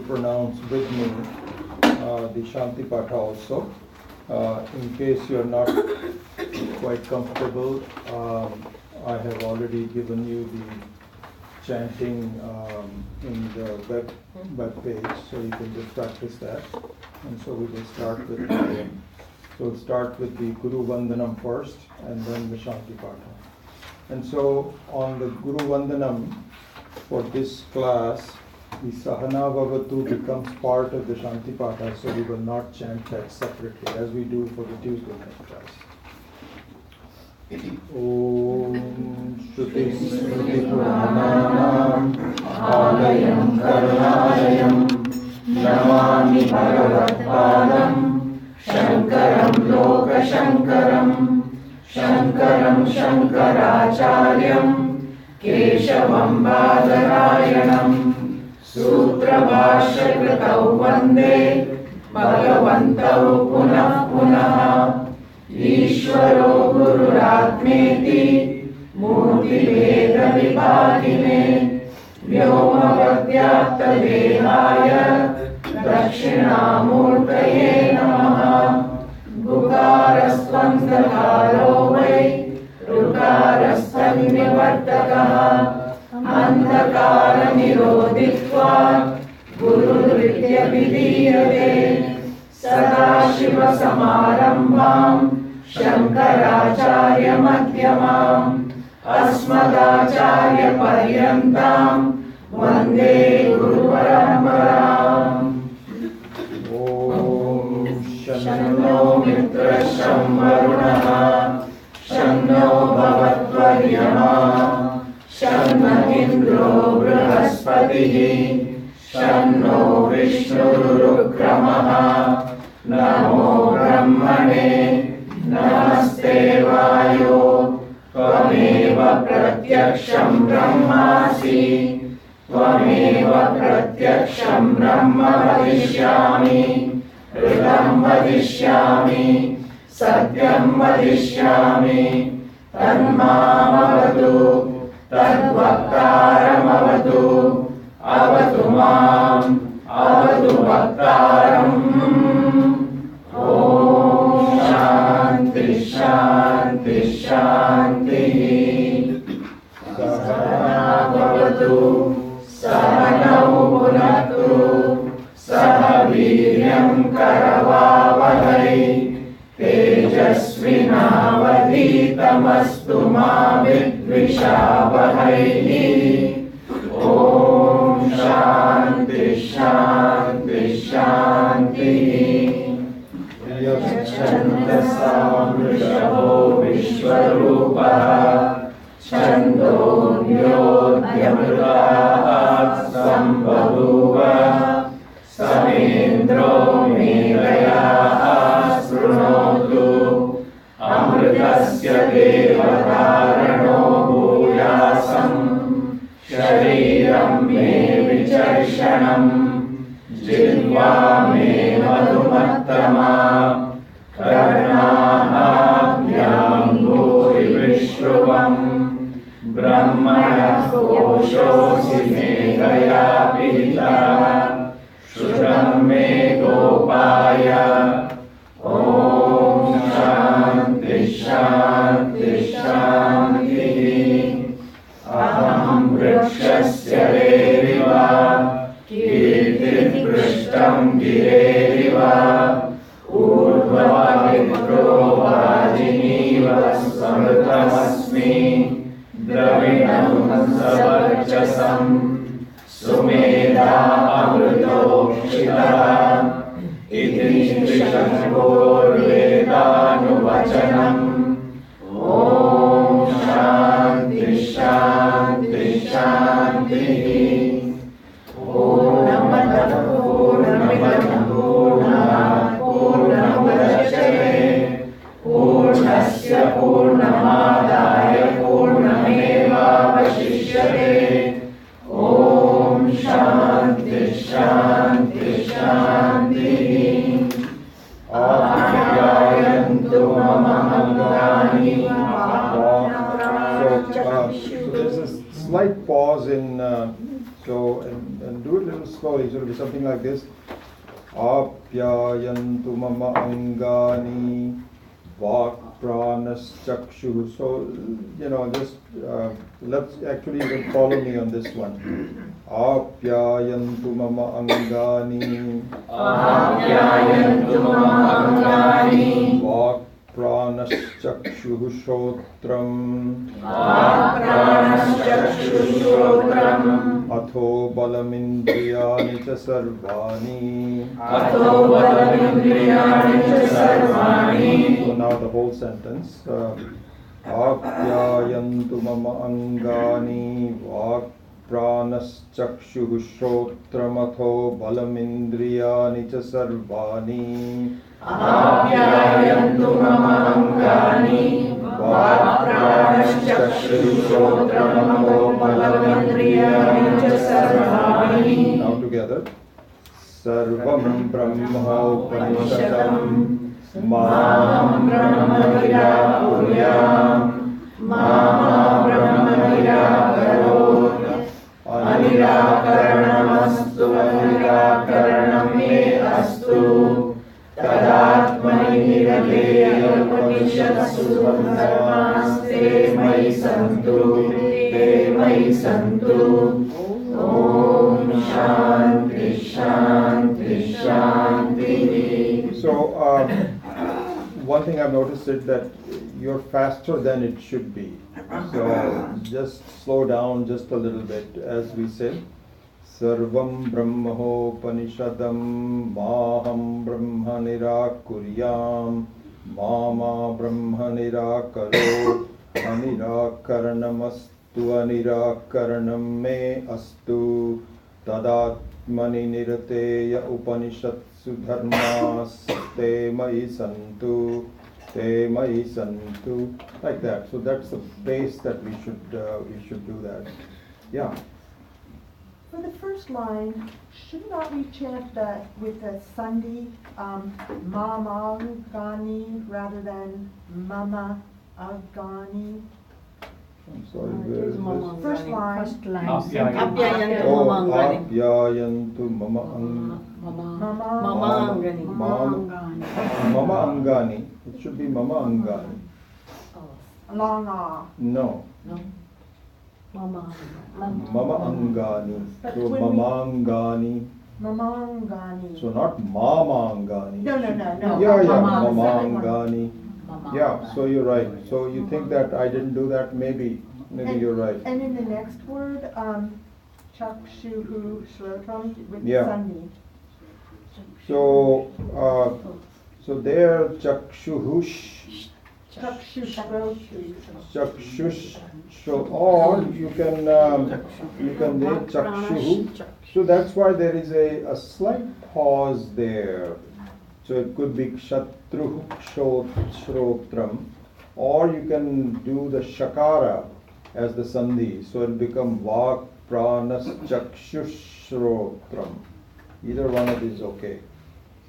pronounce with me the Shanti Patha also. In case you're not quite comfortable, I have already given you the chanting in the web page, so you can just practice that. And so we will start with we'll start with the Guru Vandanam first, and then the Shanti Patha. And so on the Guru Vandanam, for this class, the Sahana Bhavatu becomes part of the Shanti Patha, so we will not chant that separately as we do for the Tuesday night class. Om Shruti Smriti Purananam Alayam Karunalayam Namami Bhagavatpadam Shankaram Loka Shankaram Shankaram Shankaracharyam Keshavam Badarayanam Sutra Bhashya Kritau Vande Bhagavantau Punah Punah Ishvaro Gururatmeti Murti Veda Vibhagine Vyoma Vadyapta Dehaya Dakshinamurtaye Namaha Gukarastvandakaro Vai Rukarastanivartakaha Andhakara Nirodhitva Guru Vidya Vidiyate Sadashiva Samarambham Shankaracharya Madhyamam Asmadacharya Paryantam Vande Guru Paramparam. Om Shanno Mitra Varunaha Shanno Bhavatvaryama Shanna Indro Brihaspatihi Shanno Vishnurukramaha Namo Brahmane Namaste Vayo Tvameva Pratyaksham Brahmasi Tvameva Pratyaksham Brahma Vadishyami Ridam Vadishyami Satyam Vadishyami Tanmamavadu Tadvaktaram Avadu Avadu Mam Avadu Vaktaram. Om Shanti Shanti Shanti. Sahana Bhavatu Sahanau Bhunaktu Saha Viryam Karavavahai Tejasvinavadhitamastu ma vidvishavahai. Om Shanti Shanti Shanti. Yachantasam Vrishabho Vishvarupah Chandogyodyamritahat Sambhaduva Samendro Medaya Srunotu Amritasya Devatarano Bhuyasam Shariram Me Vicharshanam Jitva Me Madhumattama Karnābhyam Bhuri Vishruvam Brahmana Koshosi Me Gaya Pita Shrutam Me Gopaya. Om Shanti Shanti Shanti. Aham Vrikshasya Deriva Kirti Prishtam Gireriva Urdhva Vitro Vajiniva Samrtamasmi Dravinam Savarchasam Sumedha Amritokshita Iti Trishankor Vedanuvachanam. Om Shanti Shanti Shanti. Purnamada Purnamidam Purnat Purnamudachyate Purnasya Purnamadaya Purnameva Vashishyate. Om Shanti Shanti Shanti. Ahyayantu mama mangani. So there's a slight pause in and do it a little slowly. So it'll be something like this. Apyayantu mama angani vak pranas chakshu. So, just let's actually you can follow me on this one. Apyayantu mama angani vak pranas chakshu shotram atho balamindriyani cha sarvani. So now the whole sentence. Apyayantu mama angani vak pranas chakshu shotram balamindriyani cha sarvani. Apyayantu mama angani vak pranas chakshu shotram balamindriyani cha sarvani. Now together. Sarvam brahmopanishadam maham brahma nirakuryam mama brahma nirakarot anirakaranamastu anirakaranam me astu tadatmani nirateya upanishadsu dharmaste mayi santu te mayi santu. Om Shanti Shanti Shanti. So one thing I've noticed is that you're faster than it should be. So just slow down just a little bit as we say. Sarvam Brahmopanishadam Maham Brahma Nirakuryam Mama Brahma Nirakaro Anirakaranamastu anirakaranam me astu tadatmani nirateya upanishadsu dharmas te mayi santu like that. So that's the base that we should do that. Yeah. For the first line, should not we chant that with the sandhi mama agani rather than mama agani? I'm sorry, where is this? First line. Apyayantu Oh, mama angani. apyayantu mama angani. It should be mama angani. Long ah. No. Mama Angani. But So when mama angani. Mama angani. So not mama angani. No. Yeah, Mama. mama angani. Yeah, so you're right. So you think that I didn't do that? Maybe you're right. And in the next word, chakshuhu shlotam with Yeah. sandhi. So there chakshuhush. Chakshush. So or you can say chakshuhu. So that's why there is a slight pause there. So it could be kshatru shrotram, or you can do the shakara as the sandhi. So it'll become vak pranas chakshushrotram. Either one of these is okay.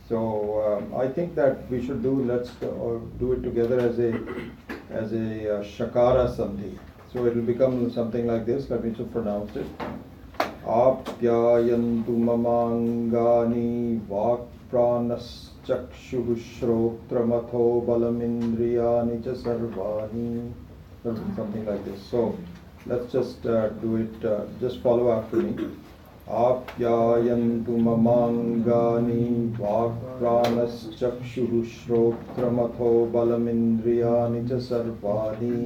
So I think that we should do do it together as a shakara sandhi. So it'll become something like this. Let me just pronounce it. Apyayantu mamangani vak pranas chakshuh shrotramatho balamindriyani cha sarvani. Something like this. So let's just do it. Just follow after me. Apyayantu mamangani vak pranas chakshuh shrotramatho balamindriyani cha sarvani.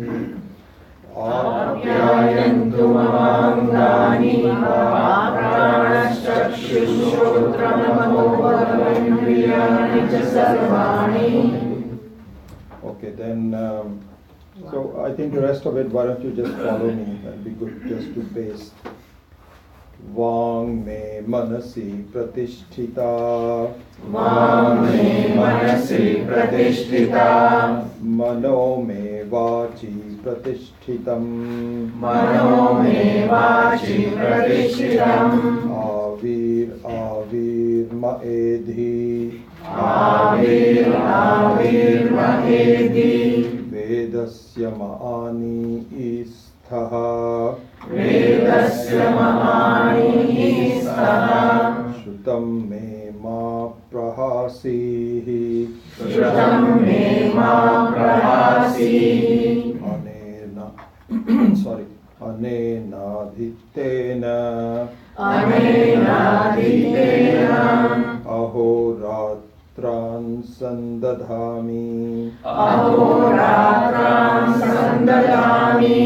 Apyayantu mamangani vak pranas chakshuh shrotramatho balamindriyani cha sarvani. Okay, then, so I think the rest of it, why don't you just follow me? That'd be good just to paste. Vang me manasi pratisthita. Vang me manasi pratisthita. Mano me vachi pratishthitam. Mano me vachi pratishthitam. Avir maedhi. Avir mahedi. Vedasya maani isthaha. Vedasya maani isthaha. Shrutam me ma prahasihi. Shrutam me ma prahasi. Anena sorry. Anenadhitena Anenadhitena ahoratran sandadhami. Ahoratram sandadami.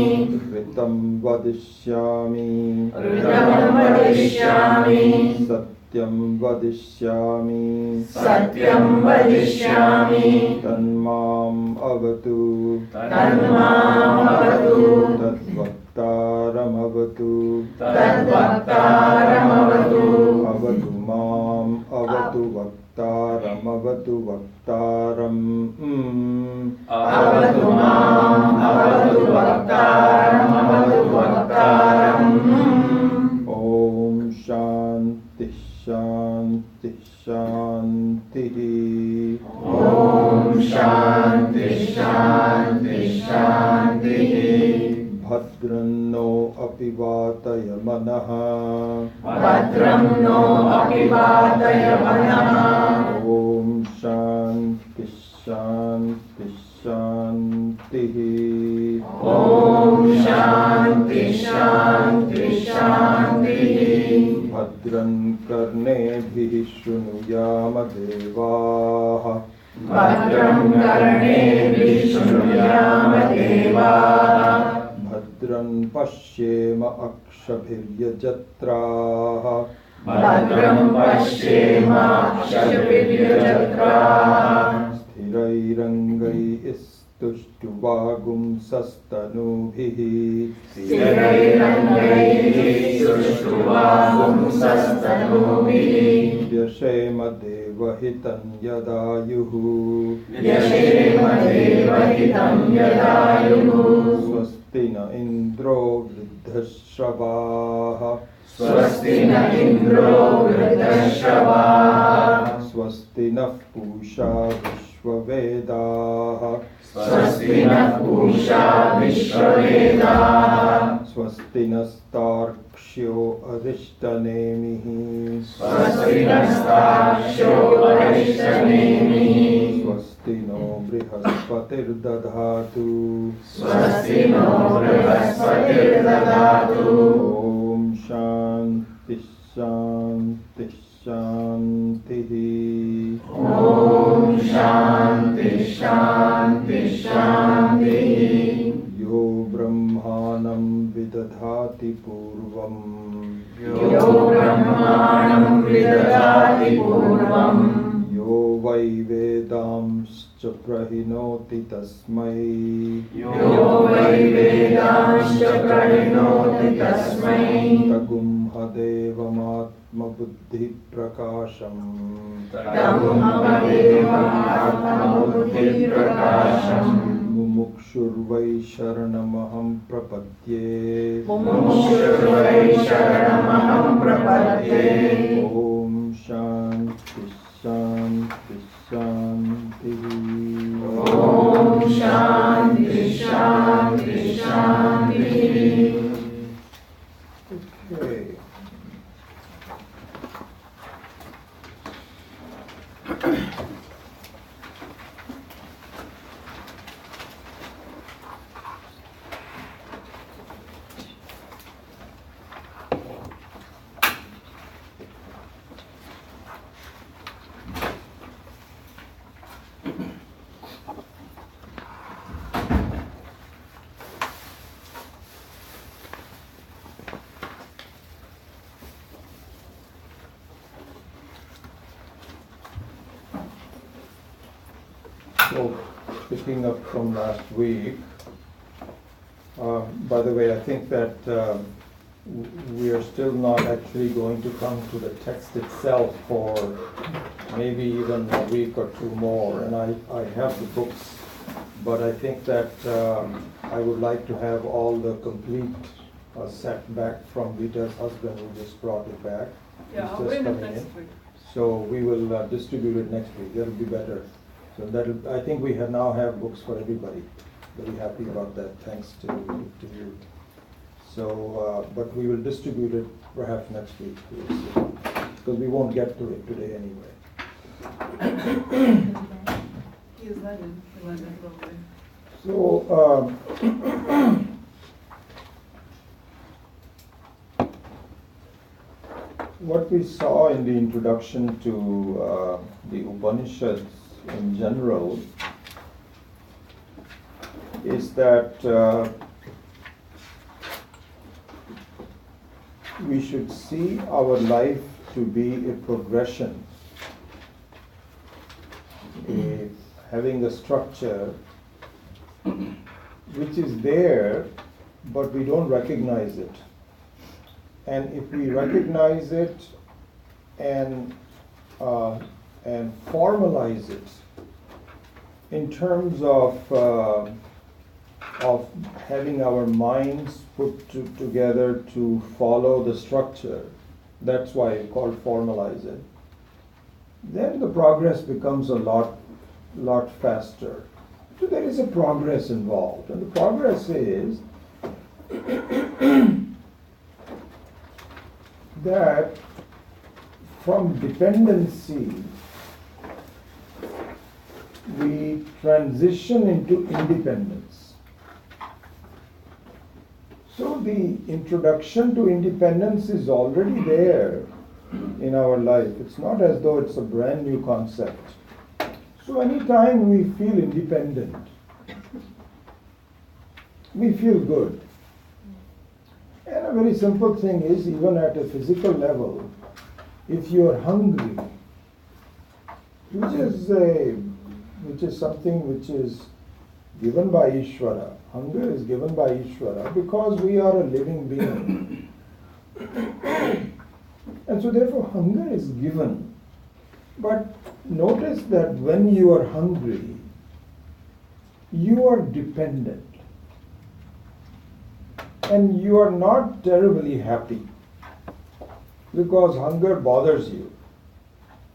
Ritam vadishyami. Ritam vadishyami. Satyam vadishyami. Satyam vadishyami. Tanmam avatu. Tanmam avatu. Tadvaktaram avatu. Tadvaktaram avatu. Avatu mam avatu vaktaram avatu vaktaram. Avatu mam avatu vaktaram avatu vaktaram. Om Shanti Shanti Shanti. Om Shanti Shanti Shanti. Bhadranno apivataya manaha. Bhadram no apivataya manaha. Om Shanti Shanti Shanti. Om Shanti Shanti Shanti. Bhadran karnebhihi shrunuyama devaha. Bhadram karnebhihi shrunuyama devaha. Bhadran pashyema akshabhiryajatraha. Bhadram pashyema akshabhiryajatraha. Sthirairangai istushtvagum sastanubhihi. Sthirairangai sushtvagum sastanubhihi. Vyashema devahitam yadayuhu. Vyashema devahitam yadayuhu. Swasti na indro vruddhashravaha. Swasti na indro vruddhashravaha. Swasti na pusha vishwavedaha. Swasti nः Pusa विश्ववेदाः. Swasti nastarkshyo adhishtanemihi. Swasti नस्तार्क्ष्यो अरिष्टनेमिः. Swasti no brihaspatir dadhatu. Swasti no बृहस्पतिर्दधातु. Om Shanti Shanti Shanti. Om Shanti Shanti Shanti. Yo Brahmanam vidadhati purvam. Yo Brahmanam vidadhati purvam. Yo vai vedamscha prahinoti tasmai. Yo vai vedanscha prahinoti tasmai. Tagum hadevamatma buddhi prakasham. Tammadevamatmabuddhi prakasham. Mumukshurvai sharanamaham prapadye. Mumukshurvai sharanamaham prapadye. Om Shanti Shanti Shanti. Om Shanti Shanti Shanti. Okay. So, picking up from last week, by the way, I think that we are still not actually going to come to the text itself for maybe even a week or two more, and I have the books, but I think that I would like to have all the complete set back from Vita's husband who just brought it back. Yeah, He's I'll just bring it coming next in. week. So we will distribute it next week, that'll be better. So that'll, I think we now have books for everybody. Very happy about that, thanks to you. So, but we will distribute it perhaps next week, we'll see. Because we won't get to it today anyway. He is London, probably. So, what we saw in the introduction to the Upanishads in general is that we should see our life to be a progression, having a structure which is there, but we don't recognize it. And if we recognize it and formalize it in terms of having our minds put together to follow the structure, that's why it's called formalize it, then the progress becomes a lot faster. So there is a progress involved, and the progress is that from dependency we transition into independence. So the introduction to independence is already there in our life. It's not as though it's a brand new concept. So anytime we feel independent, we feel good. And a very simple thing is, even at a physical level, if you are hungry, which is something which is given by Ishvara. Hunger is given by Ishvara because we are a living being. And so therefore hunger is given. But notice that when you are hungry, you are dependent. And you are not terribly happy because hunger bothers you.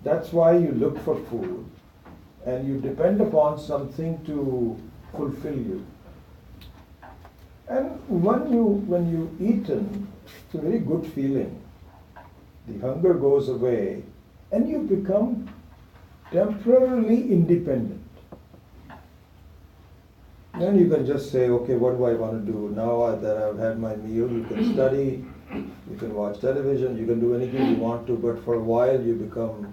That's why you look for food and you depend upon something to fulfill you. And when you eaten, it's a very good feeling. The hunger goes away and you become temporarily independent. Then you can just say, okay, what do I want to do? Now that I've had my meal, you can study, you can watch television, you can do anything you want to, but for a while you become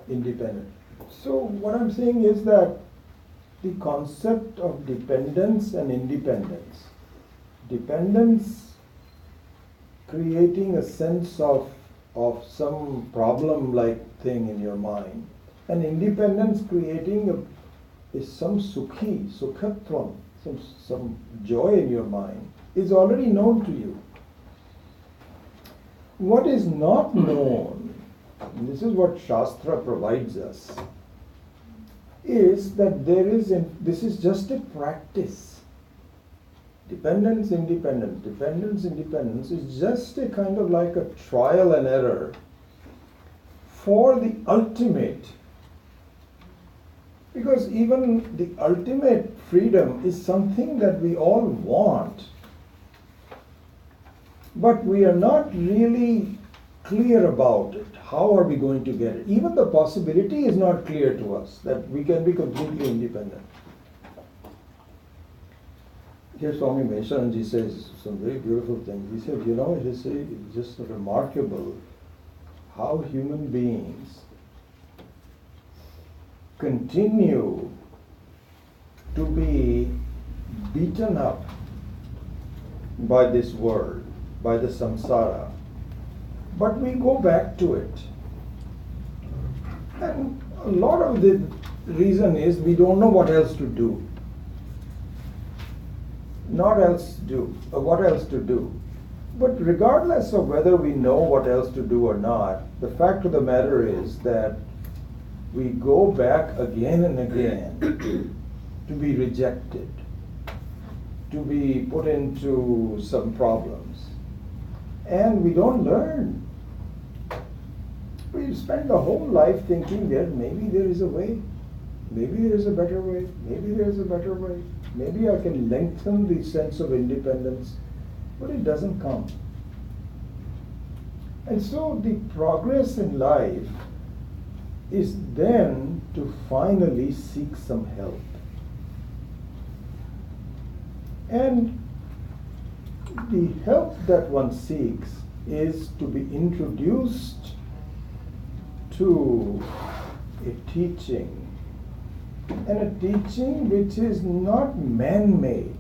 independent. So what I'm saying is that the concept of dependence and independence, dependence creating a sense of some problem-like thing in your mind, and independence creating some sukhatvam, some joy in your mind, is already known to you. What is not known, and this is what Shastra provides us, is that this is just a practice. Dependence, independence is just a kind of like a trial and error for the ultimate. Because even the ultimate freedom is something that we all want, but we are not really clear about it. How are we going to get it? Even the possibility is not clear to us that we can be completely independent. Here Swami Meshanji says some very beautiful things. He said, it is just remarkable how human beings continue to be beaten up by this world, by the samsara, but we go back to it. And a lot of the reason is we don't know what else to do. What else to do. But regardless of whether we know what else to do or not, the fact of the matter is that we go back again and again to be rejected, to be put into some problems. And we don't learn. We spend the whole life thinking that maybe there is a way, maybe there is a better way, maybe there is a better way. Maybe I can lengthen the sense of independence, but it doesn't come. And so the progress in life is then to finally seek some help. And the help that one seeks is to be introduced to a teaching, and a teaching which is not man-made.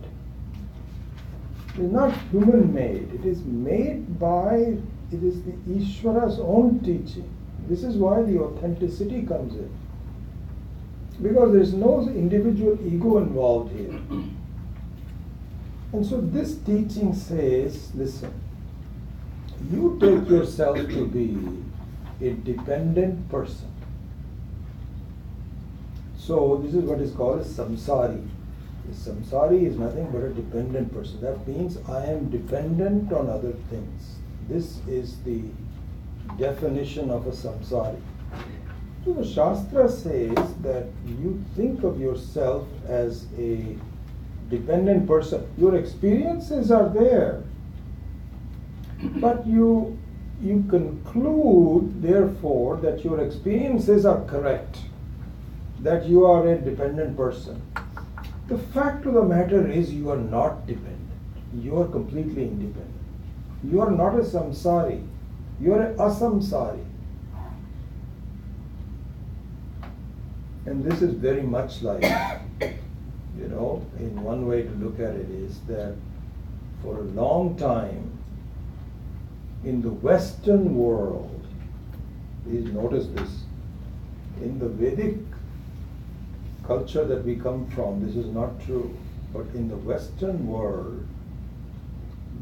It is not human-made. It is made by, it is the Ishvara's own teaching. This is why the authenticity comes in. Because there is no individual ego involved here. And so this teaching says, listen, you take yourself to be a dependent person. So this is what is called a samsari. A samsari is nothing but a dependent person. That means I am dependent on other things. This is the definition of a samsari. So the Shastra says that you think of yourself as a dependent person. Your experiences are there, but you conclude, therefore, that your experiences are correct, that you are a dependent person. The fact of the matter is you are not dependent. You are completely independent. You are not a samsari. You are a asamsari. And this is very much like, in one way to look at it is that for a long time in the Western world, please notice this, in the Vedic culture that we come from, this is not true, but in the Western world,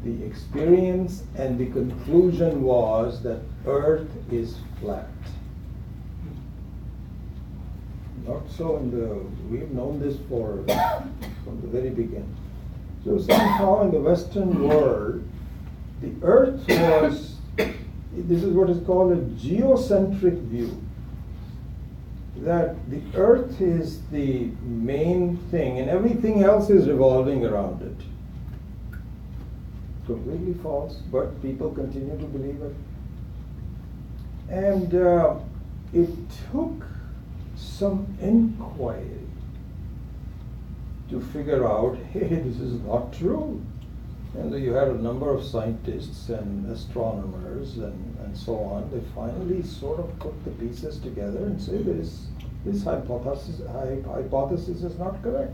the experience and the conclusion was that Earth is flat. Not so we've known this from the very beginning. So somehow in the Western world, the Earth was, this is what is called a geocentric view. That the Earth is the main thing and everything else is revolving around it. Completely false, but people continue to believe it. And it took some inquiry to figure out, hey, this is not true. And so you had a number of scientists and astronomers and so on. They finally sort of put the pieces together and say this hypothesis is not correct.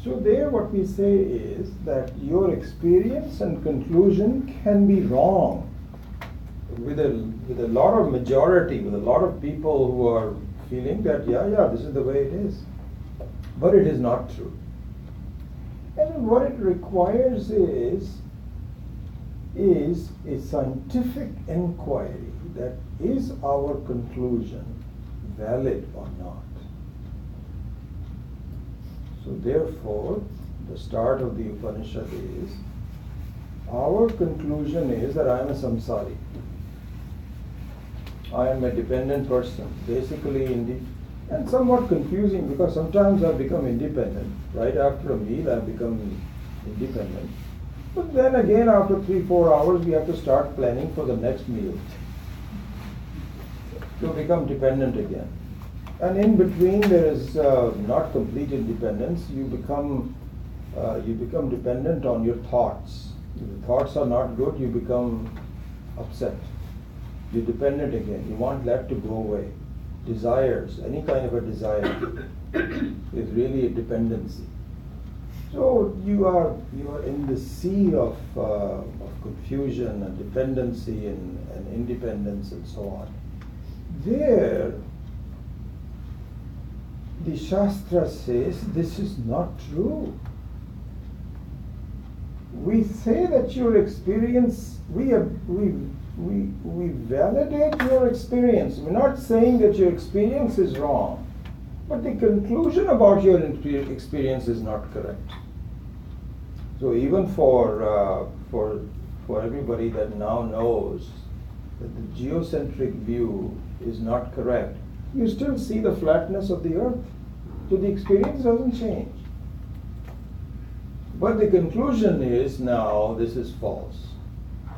So there what we say is that your experience and conclusion can be wrong. With a lot of majority, with a lot of people who are feeling that, this is the way it is. But it is not true. And what it requires is a scientific inquiry that is our conclusion valid or not. So therefore, the start of the Upanishad is, our conclusion is that I am a samsari. I am a dependent person, basically and somewhat confusing because sometimes I become independent. Right after a meal, I become independent. But then again, after 3-4 hours, we have to start planning for the next meal to become dependent again. And in between, there is not complete independence. You become dependent on your thoughts. If the thoughts are not good, you become upset. You're dependent again. You want that to go away. Desires, any kind of a desire is really a dependency. So you are in the sea of confusion and dependency and independence and so on. There, the Shastra says this is not true. We say that your experience, we validate your experience. We're not saying that your experience is wrong, but the conclusion about your experience is not correct. So even for everybody that now knows that the geocentric view is not correct, you still see the flatness of the Earth. So the experience doesn't change. But the conclusion is now this is false.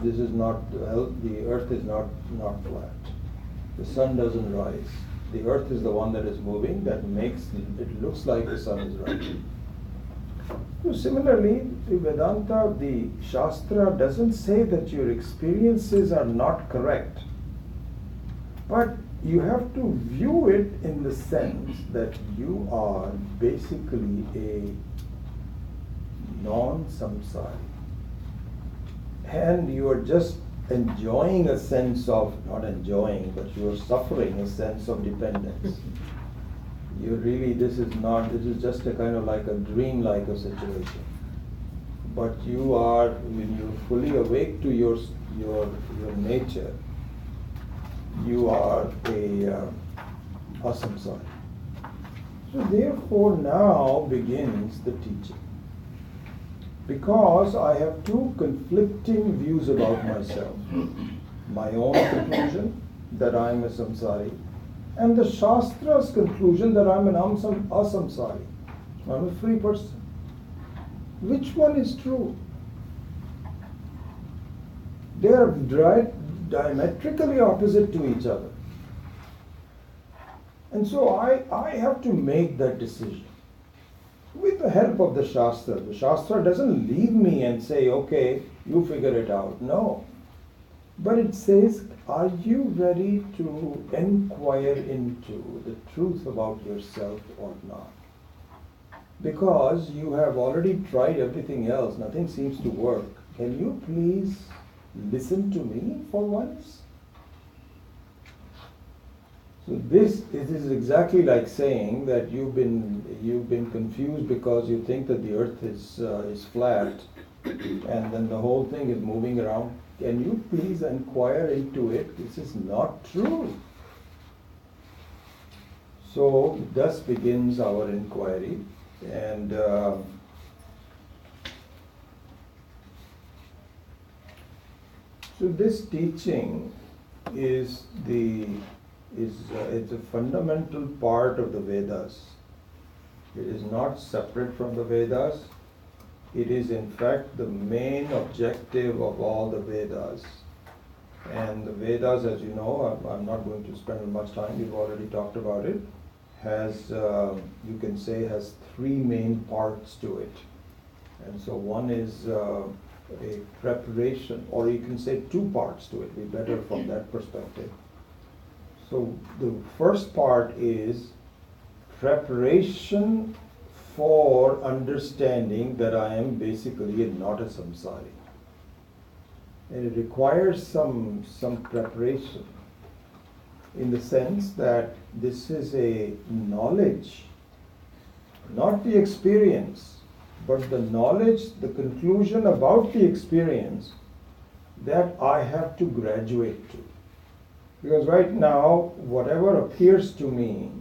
This is not, well, the earth is not flat. The sun doesn't rise. The earth is the one that is moving, that makes it looks like the sun is rising. So similarly, the Vedanta, the Shastra doesn't say that your experiences are not correct. But you have to view it in the sense that you are basically a non-samsari. And you are just enjoying a sense of, not enjoying, but you are suffering a sense of dependence. You really, this is just a kind of like a dream-like a situation. But you are, when you're fully awake to your nature, you are a asamsari. So therefore now begins the teaching. Because I have two conflicting views about myself. My own conclusion that I am a samsari, and the Shastra's conclusion that I'm an asamsari. I'm a free person. Which one is true? They are diametrically opposite to each other. And so I have to make that decision. With the help of the Shastra. The Shastra doesn't leave me and say, okay, you figure it out. No. But it says, are you ready to inquire into the truth about yourself or not? Because you have already tried everything else, nothing seems to work. Can you please listen to me for once? So this is exactly like saying that you've been confused because you think that the earth is flat and then the whole thing is moving around. Can you please inquire into it? This is not true. So thus begins our inquiry, and so this teaching is it's a fundamental part of the Vedas. It is not separate from the Vedas. It is in fact the main objective of all the Vedas. And the Vedas, as you know, I'm not going to spend much time, we've already talked about it, has, you can say, has three main parts to it. And so one is a preparation, or you can say two parts to it, be better from that perspective. So the first part is preparation for understanding that I am basically not a samsari. And it requires some preparation in the sense that this is a knowledge, not the experience, but the knowledge, the conclusion about the experience that I have to graduate to. Because right now, whatever appears to me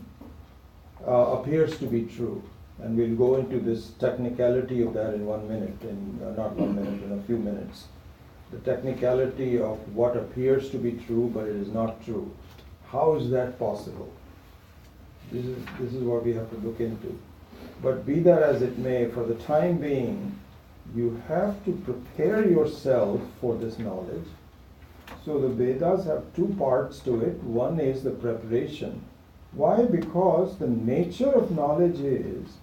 appears to be true. And we'll go into this technicality of that in 1 minute, not 1 minute, in a few minutes. The technicality of what appears to be true, but it is not true. How is that possible? This is what we have to look into. But be that as it may, for the time being, you have to prepare yourself for this knowledge. So the Vedas have two parts to it. One is the preparation. Why? Because the nature of knowledge is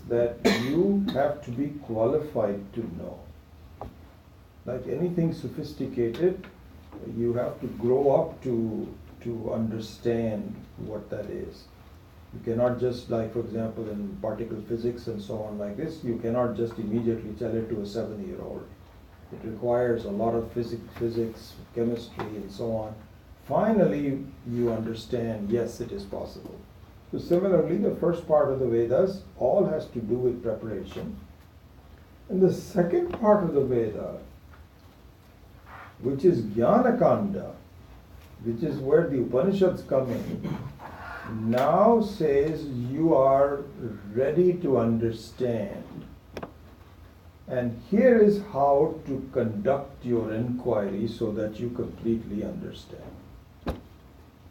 that you have to be qualified to know. Like anything sophisticated, you have to grow up to understand what that is. You cannot just, like for example in particle physics and so on like this, you cannot just immediately tell it to a 7-year-old. It requires a lot of physics, chemistry and so on. Finally you understand, yes, it is possible. So similarly, the first part of the Vedas all has to do with preparation. And the second part of the Veda, which is Jnanakanda, which is where the Upanishads come in, now says you are ready to understand. And here is how to conduct your inquiry so that you completely understand.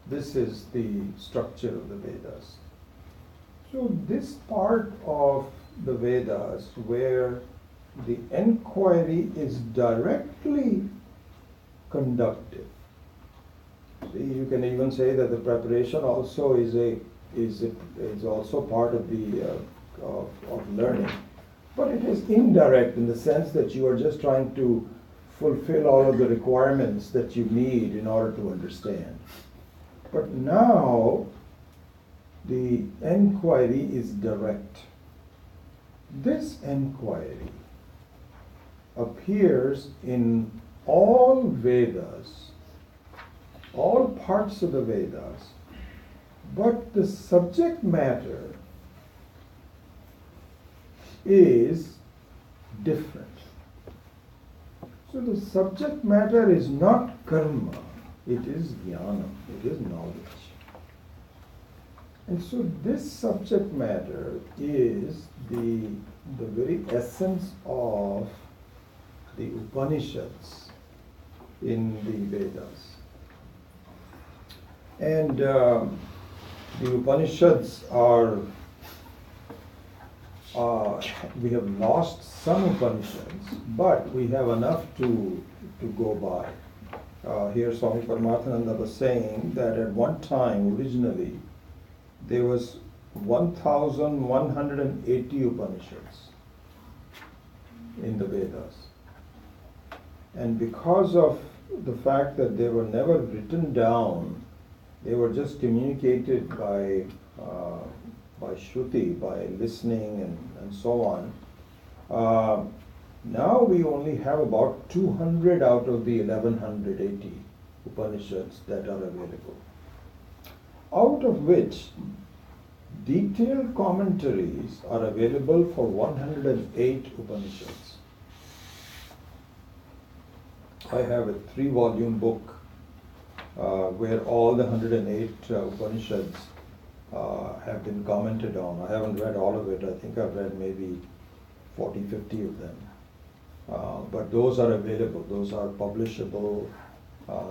This is the structure of the Vedas. So this part of the Vedas where the enquiry is directly conductive. See, you can even say that the preparation also is also part of the of learning, but it is indirect in the sense that you are just trying to fulfill all of the requirements that you need in order to understand. But now the enquiry is direct. This enquiry appears in all Vedas, all parts of the Vedas, but the subject matter is different. So the subject matter is not karma, it is jnana, it is knowledge. And so this subject matter is the very essence of the Upanishads in the Vedas. And the Upanishads are, we have lost some Upanishads, but we have enough to go by. Here Swami Paramathananda was saying that at one time, originally, there was 1,180 Upanishads in the Vedas. And because of the fact that they were never written down, they were just communicated by Shruti, by listening and so on. Now we only have about 200 out of the 1,180 Upanishads that are available, out of which detailed commentaries are available for 108 Upanishads. I have a 3-volume book where all the 108 Upanishads have been commented on. I haven't read all of it. I think I've read maybe 40, 50 of them. But those are available. Those are publishable.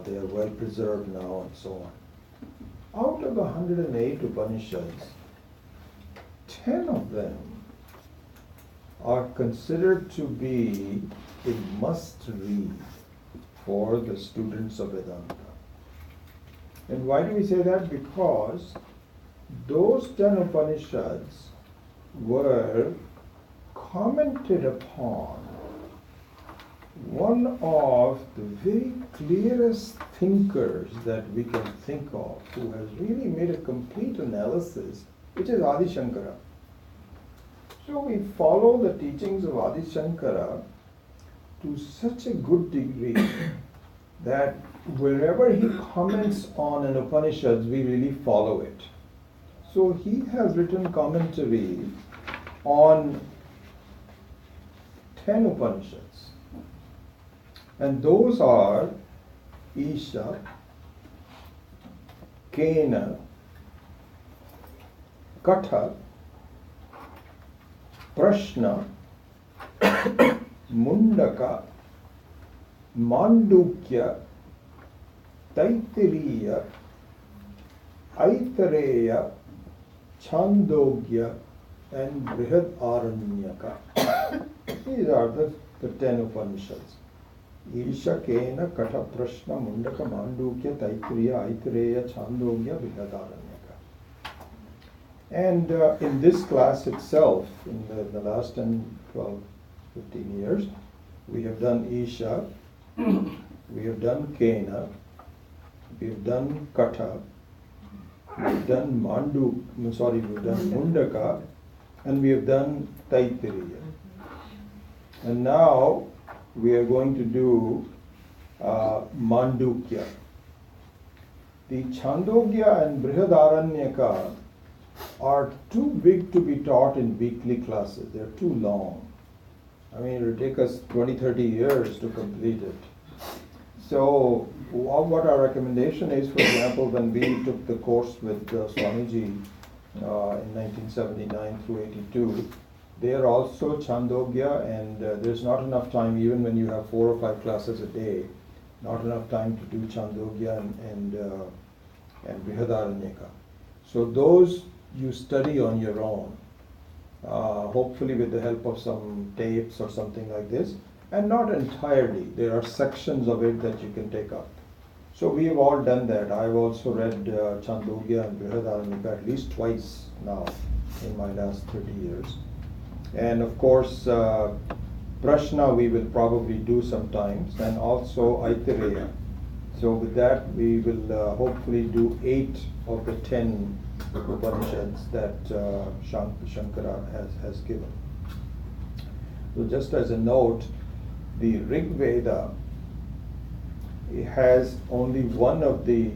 They are well preserved now and so on. Out of the 108 Upanishads, 10 of them are considered to be a must-read for the students of Vedanta. And why do we say that? Because those 10 Upanishads were commented upon one of the very clearest thinkers that we can think of, who has really made a complete analysis, which is Adi Shankara. So we follow the teachings of Adi Shankara to such a good degree that wherever he comments on an Upanishad, we really follow it. So he has written commentary on 10 Upanishads. And those are Isha, Kena, Katha, Prashna, Mundaka, Mandukya, Taittiriya, Aitareya, Chandogya, and Brihad Aranyaka. These are the 10 Upanishads. Isha, Kena, Katha, Prashna, Mundaka, Mandukya, Taittiriya, Aitareya, Chandogya, Brihad Aranyaka. And in this class itself, in the last 10, 12, 15 years, we have done Isha, we have done Kena, we have done Katha, we have done we've done Mundaka, and we have done Taittiriya. And now we are going to do Mandukya. The Chandogya and Brihadaranyaka are too big to be taught in weekly classes. They're too long. I mean, it will take us 20, 30 years to complete it. So what our recommendation is, for example, when we took the course with Swamiji in 1979 through 82, they are also Chandogya, and there's not enough time, even when you have 4 or 5 classes a day, not enough time to do Chandogya and Brihadaranyaka. So those you study on your own. hopefully with the help of some tapes or something like this, and not entirely. There are sections of it that you can take up. So we have all done that. I've also read Chandogya and Brihadaranyaka at least twice now in my last 30 years. And of course, Prashna we will probably do sometimes, and also Aitareya. So with that, we will hopefully do 8 of the 10 Upanishads that Shankara has given. So just as a note, the Rig Veda has only one of the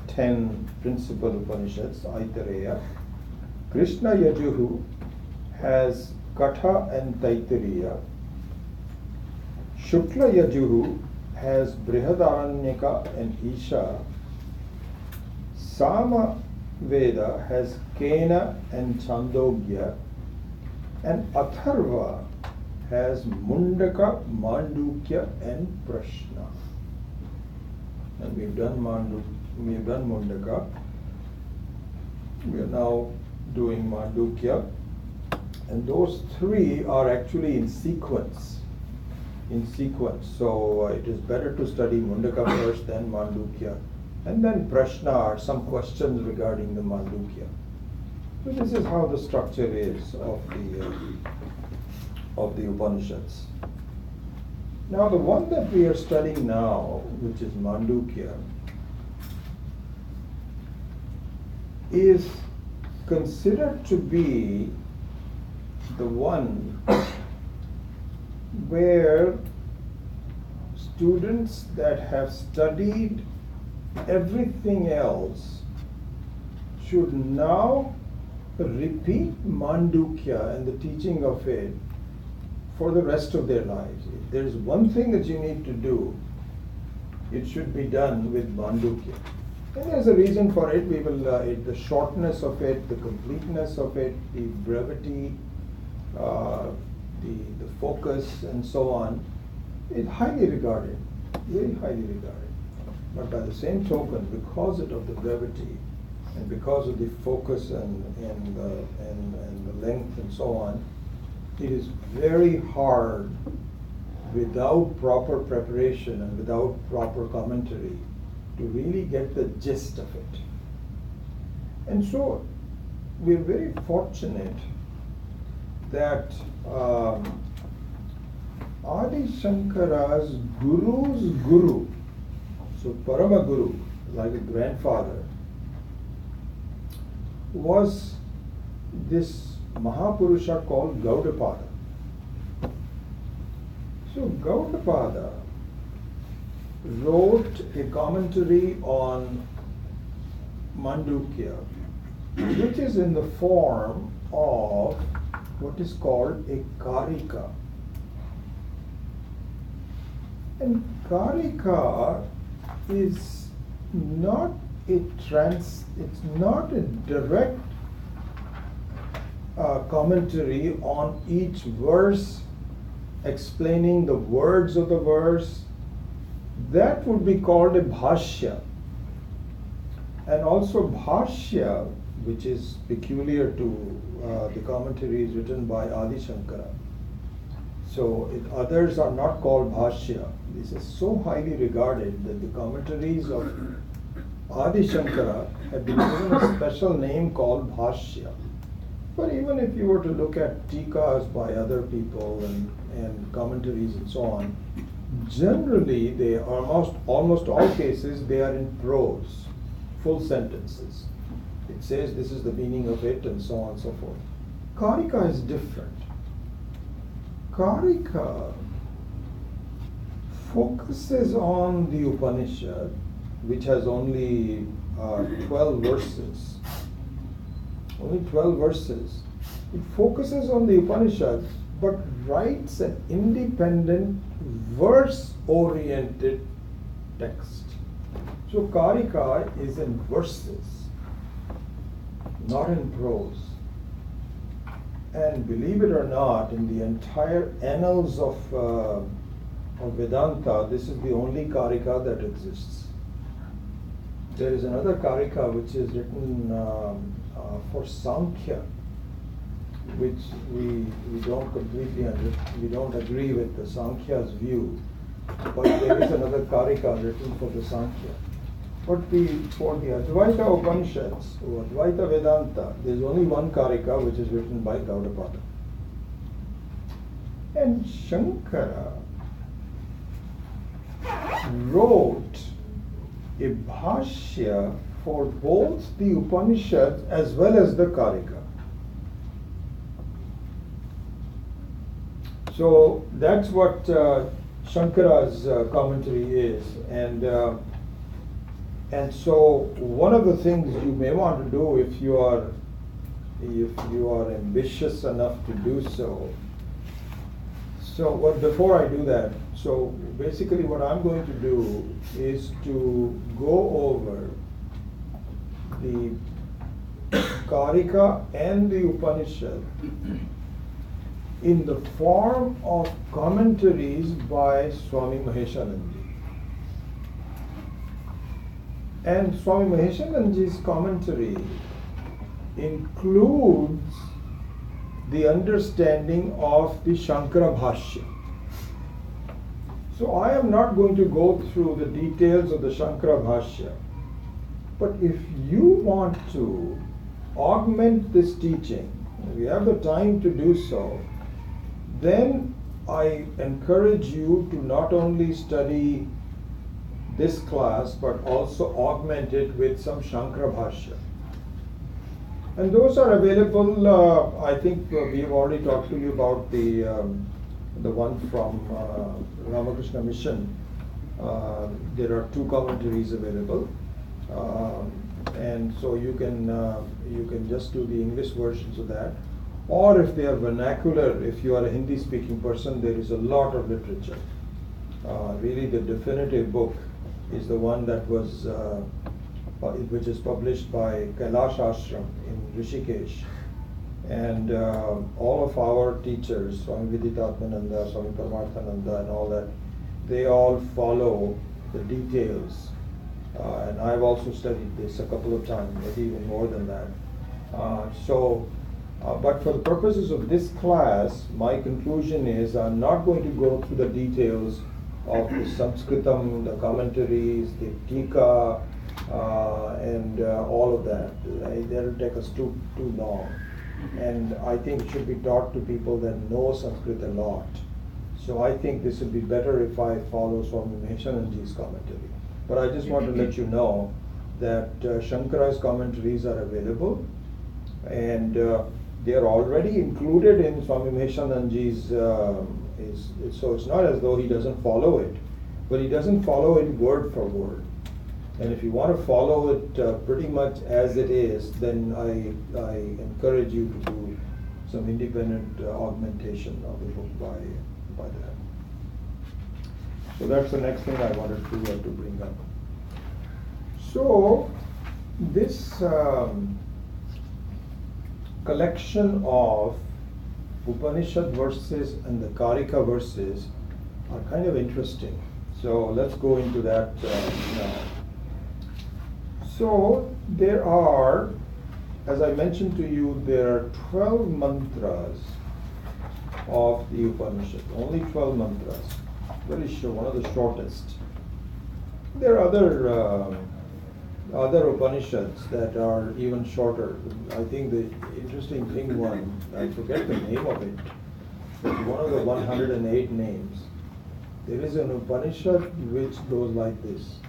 10 principal Upanishads, Aitareya. Krishna Yajuhu has Katha and Taittiriya. Shukla Yajuhu has Brihadaranyaka and Isha. Sama Veda has Kena and Chandogya. And Atharva has Mundaka, Mandukya and Prashna. And we've done Mundaka. We are now doing Mandukya. And those 3 are actually in sequence. So it is better to study Mundaka first, then Mandukya, and then Prashna are some questions regarding the Mandukya. So this is how the structure is of the Upanishads. Now the one that we are studying now, which is Mandukya, is considered to be the one where students that have studied everything else should now repeat Mandukya and the teaching of it for the rest of their lives. If there is one thing that you need to do, it should be done with Mandukya. And there's a reason for it. We will the shortness of it, the completeness of it, the brevity, the focus and so on, is highly regarded, very highly regarded. But by the same token, because of the brevity and because of the focus and the length and so on, it is very hard without proper preparation and without proper commentary to really get the gist of it. And so we're very fortunate that Adi Shankara's Guru's Guru, so Parama Guru, like a grandfather, was this Mahapurusha called Gaudapada. So Gaudapada wrote a commentary on Mandukya, which is in the form of what is called a Karika. And Karika is not it's not a direct commentary on each verse, explaining the words of the verse. That would be called a bhashya. And also bhashya, which is peculiar to the commentaries written by Adi Shankara. So others are not called bhashya. This is so highly regarded that the commentaries of Adi Shankara have been given a special name called bhashya. But even if you were to look at tikas by other people and commentaries and so on, generally they are almost all cases they are in prose, full sentences. It says this is the meaning of it and so on and so forth. Karika is different. Karika focuses on the Upanishad, which has only 12 verses. Only 12 verses. It focuses on the Upanishad, but writes an independent, verse-oriented text. So Karika is in verses, not in prose. And believe it or not, in the entire annals of Vedanta, this is the only Karika that exists. There is another Karika which is written for Sankhya, which we don't completely we don't agree with the Sankhya's view, but there is another karika written for the Sankhya. But for the Advaita Upanishads, or Advaita Vedanta, there is only one karika which is written by Gaudapada. And Shankara wrote a bhashya for both the Upanishads as well as the karika. So that's what Shankara's commentary is, and so one of the things you may want to do if you are ambitious enough to do so. So before I do that, so basically what I'm going to do is to go over the Karika and the Upanishad in the form of commentaries by Swami Maheshananji. And Swami Maheshananji's commentary includes the understanding of the Shankara Bhashya. So I am not going to go through the details of the Shankara Bhashya, but if you want to augment this teaching, if you have the time to do so, then I encourage you to not only study this class, but also augment it with some Shankara Bhashya. And those are available, I think we have already talked to you about the one from Ramakrishna Mission. There are 2 commentaries available. And so you can just do the English versions of that. Or if they are vernacular, if you are a Hindi speaking person, there is a lot of literature. Really the definitive book is the one that was which is published by Kailash Ashram in Rishikesh. And all of our teachers, Swami Viditatmananda, Swami Paramarthananda and all that, they all follow the details. And I've also studied this a couple of times, maybe even more than that. But for the purposes of this class, my conclusion is I'm not going to go through the details of the Sanskritam, the commentaries, the Tika, and all of that. That'll take us too long. And I think it should be taught to people that know Sanskrit a lot. So I think this would be better if I follow Swami Maheshananji's commentary. But I just want to let you know that Shankara's commentaries are available, and they are already included in Swami Maheshananji's, so it's not as though he doesn't follow it, but he doesn't follow it word for word. And if you want to follow it pretty much as it is, then I encourage you to do some independent augmentation of the book by that. So that's the next thing I wanted to bring up. So this collection of Upanishad verses and the Karika verses are kind of interesting. So let's go into that now. So there are, as I mentioned to you, there are 12 mantras of the Upanishad, only 12 mantras. Very short, one of the shortest. There are other Upanishads that are even shorter. I think the interesting thing one, I forget the name of it, but one of the 108 names. There is an Upanishad which goes like this: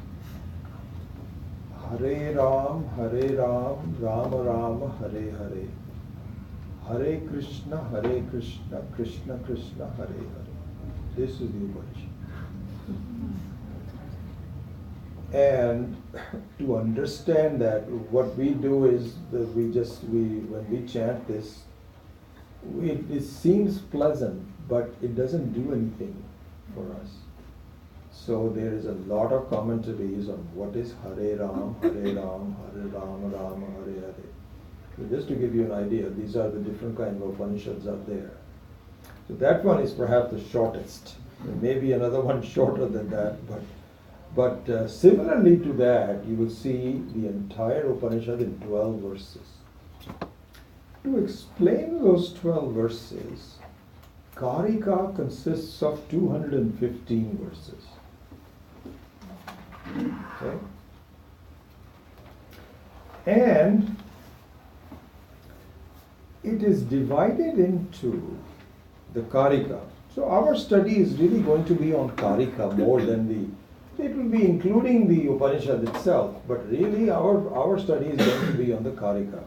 Hare Ram, Rama Rama, Hare Hare. Hare Krishna, Krishna Krishna, Hare Hare. This is the Upanishad. And to understand that, what we do is that when we chant this, it seems pleasant, but it doesn't do anything for us. So there is a lot of commentaries on what is Hare Ram, Hare Ram, Hare Rama, Rama, Hare Hare. So just to give you an idea, these are the different kind of Upanishads out there. So that one is perhaps the shortest. There may be another one shorter than that, but similarly to that, you will see the entire Upanishad in 12 verses. to explain those 12 verses, Karika consists of 215 verses. Okay? And it is divided into the Karika. So our study is really going to be on Karika more than it will be including the Upanishad itself, but really our study is going to be on the Karika.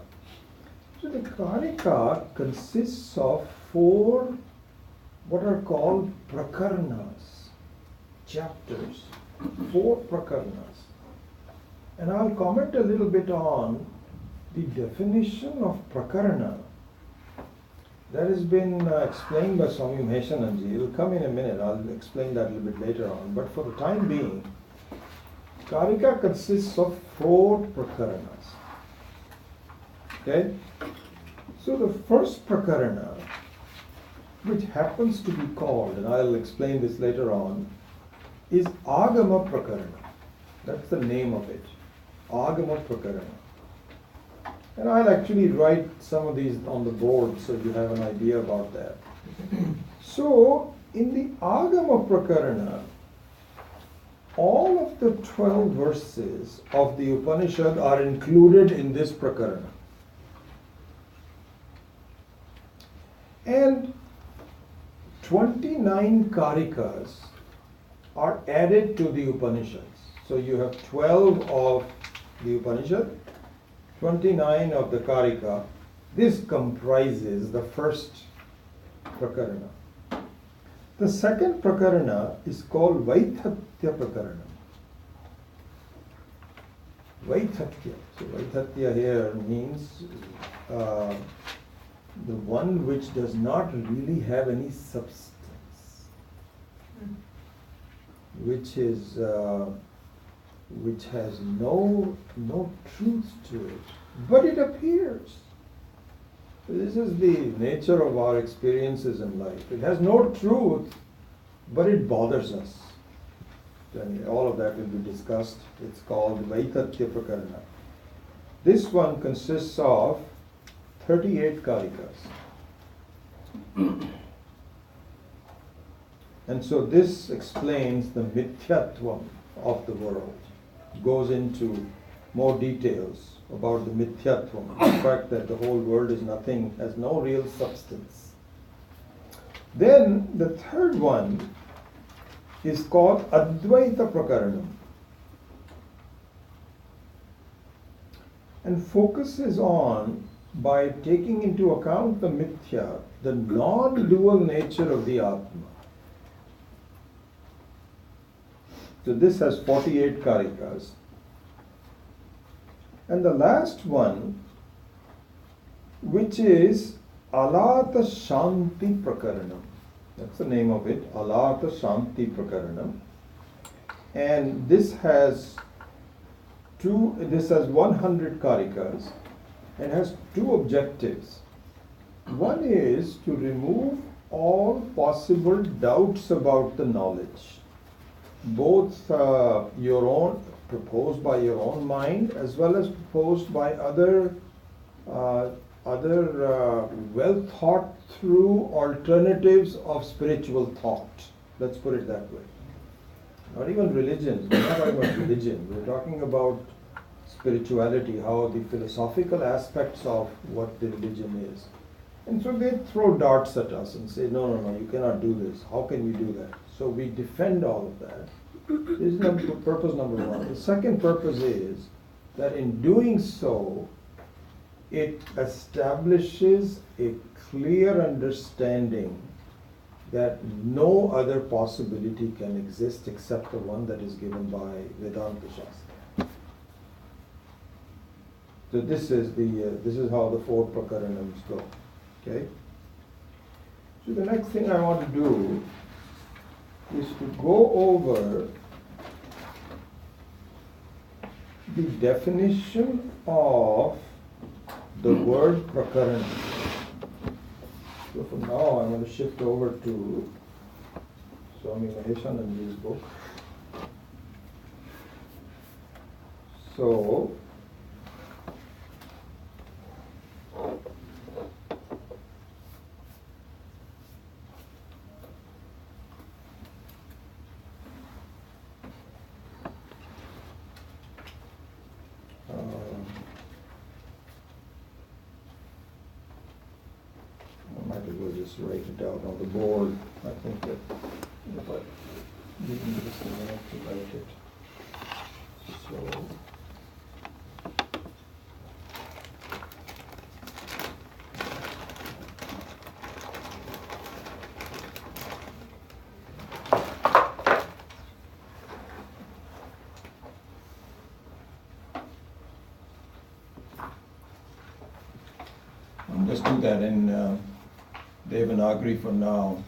So the Karika consists of 4 what are called prakarnas, chapters, 4 prakarnas. And I'll comment a little bit on the definition of prakarana. That has been explained by Swami Maheshananji. It will come in a minute. I'll explain that a little bit later on. But for the time being, Karika consists of 4 prakaranas. Okay? So the first prakarana, which happens to be called, and I'll explain this later on, is Agama Prakarana. That's the name of it. Agama Prakarana. And I'll actually write some of these on the board so you have an idea about that. So, in the Agama Prakarana, all of the 12 verses of the Upanishad are included in this Prakarana. And 29 Karikas are added to the Upanishads. So you have 12 of the Upanishad, 29 of the Karika. This comprises the first Prakarana. The second Prakarana is called Vaithatya Prakarana. Vaithatya. So Vaithatya here means the one which does not really have any substance, which has no truth to it, but it appears. This is the nature of our experiences in life. It has no truth, but it bothers us. And all of that will be discussed. It's called Vaitatya Prakarana. This one consists of 38 Karikas. And so this explains the Mithyatvam of the world. Goes into more details about the Mithyatvam, the fact that the whole world is nothing, has no real substance. Then the third one is called Advaita Prakaranam and focuses on, by taking into account the Mithya, the non-dual nature of the Atma. So this has 48 Karikas. And the last one, which is Alata Shanti Prakaranam. That's the name of it, Alata Shanti Prakaranam. And this has 100 Karikas and has 2 objectives. One is to remove all possible doubts about the knowledge, both your own, proposed by your own mind, as well as proposed by other well thought through alternatives of spiritual thought. Let's put it that way. Not even religion. We're not talking about religion. We're talking about spirituality, how the philosophical aspects of what the religion is. And so they throw darts at us and say, no, you cannot do this. How can we do that? So we defend all of that. This is purpose number one. The second purpose is that in doing so, it establishes a clear understanding that no other possibility can exist except the one that is given by Vedanta Shastra. So this is how the 4 Prakaranams go. Okay? So the next thing I want to do is to go over the definition of the word prakarana. So for now I'm going to shift over to Swami Maheshananji's book. So just write it out on the board. I think that if I give me just a minute to write it. So. Just do that in Devanagari for now.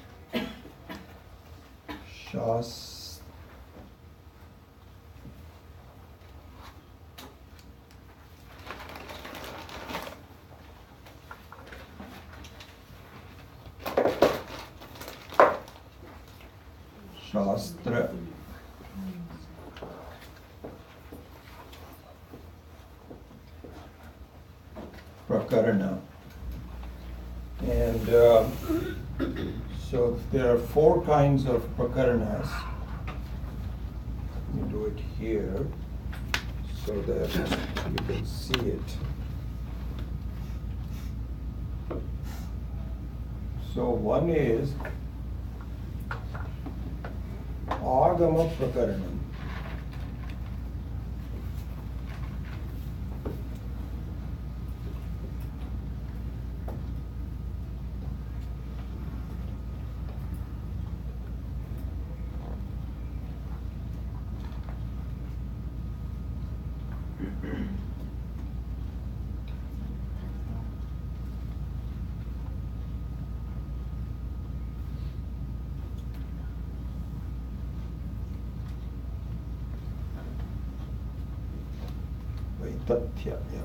Shastra Prakarana. And so there are 4 kinds of prakaranas. Let me do it here so that you can see it. So one is Agama Prakaranam.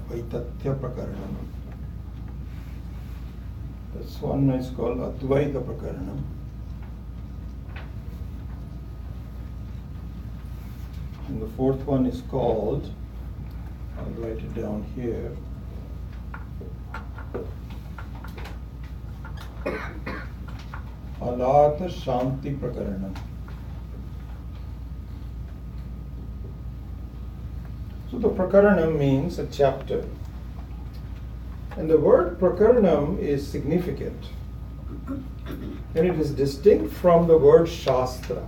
Vaitathya Prakaranam. This one is called Advaita Prakaranam. And the 4th one is called, I'll write it down here, Alata Shanti Prakaranam. So the Prakaranam means a chapter. And the word Prakaranam is significant. And it is distinct from the word Shastra.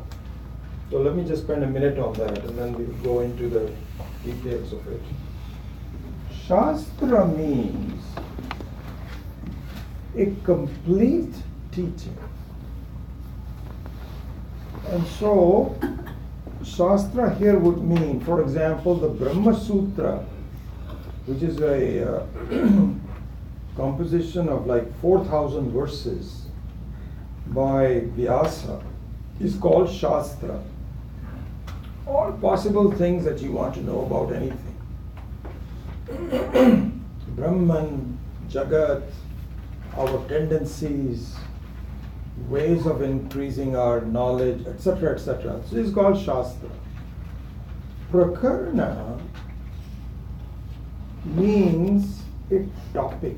So let me just spend a minute on that and then we'll go into the details of it. Shastra means a complete teaching. And so Shastra here would mean, for example, the Brahma Sutra, which is a composition of like 4,000 verses by Vyasa, is called Shastra. All possible things that you want to know about anything. Brahman, Jagat, our tendencies, ways of increasing our knowledge, etc., etc. So it's called Shastra. Prakarana means a topic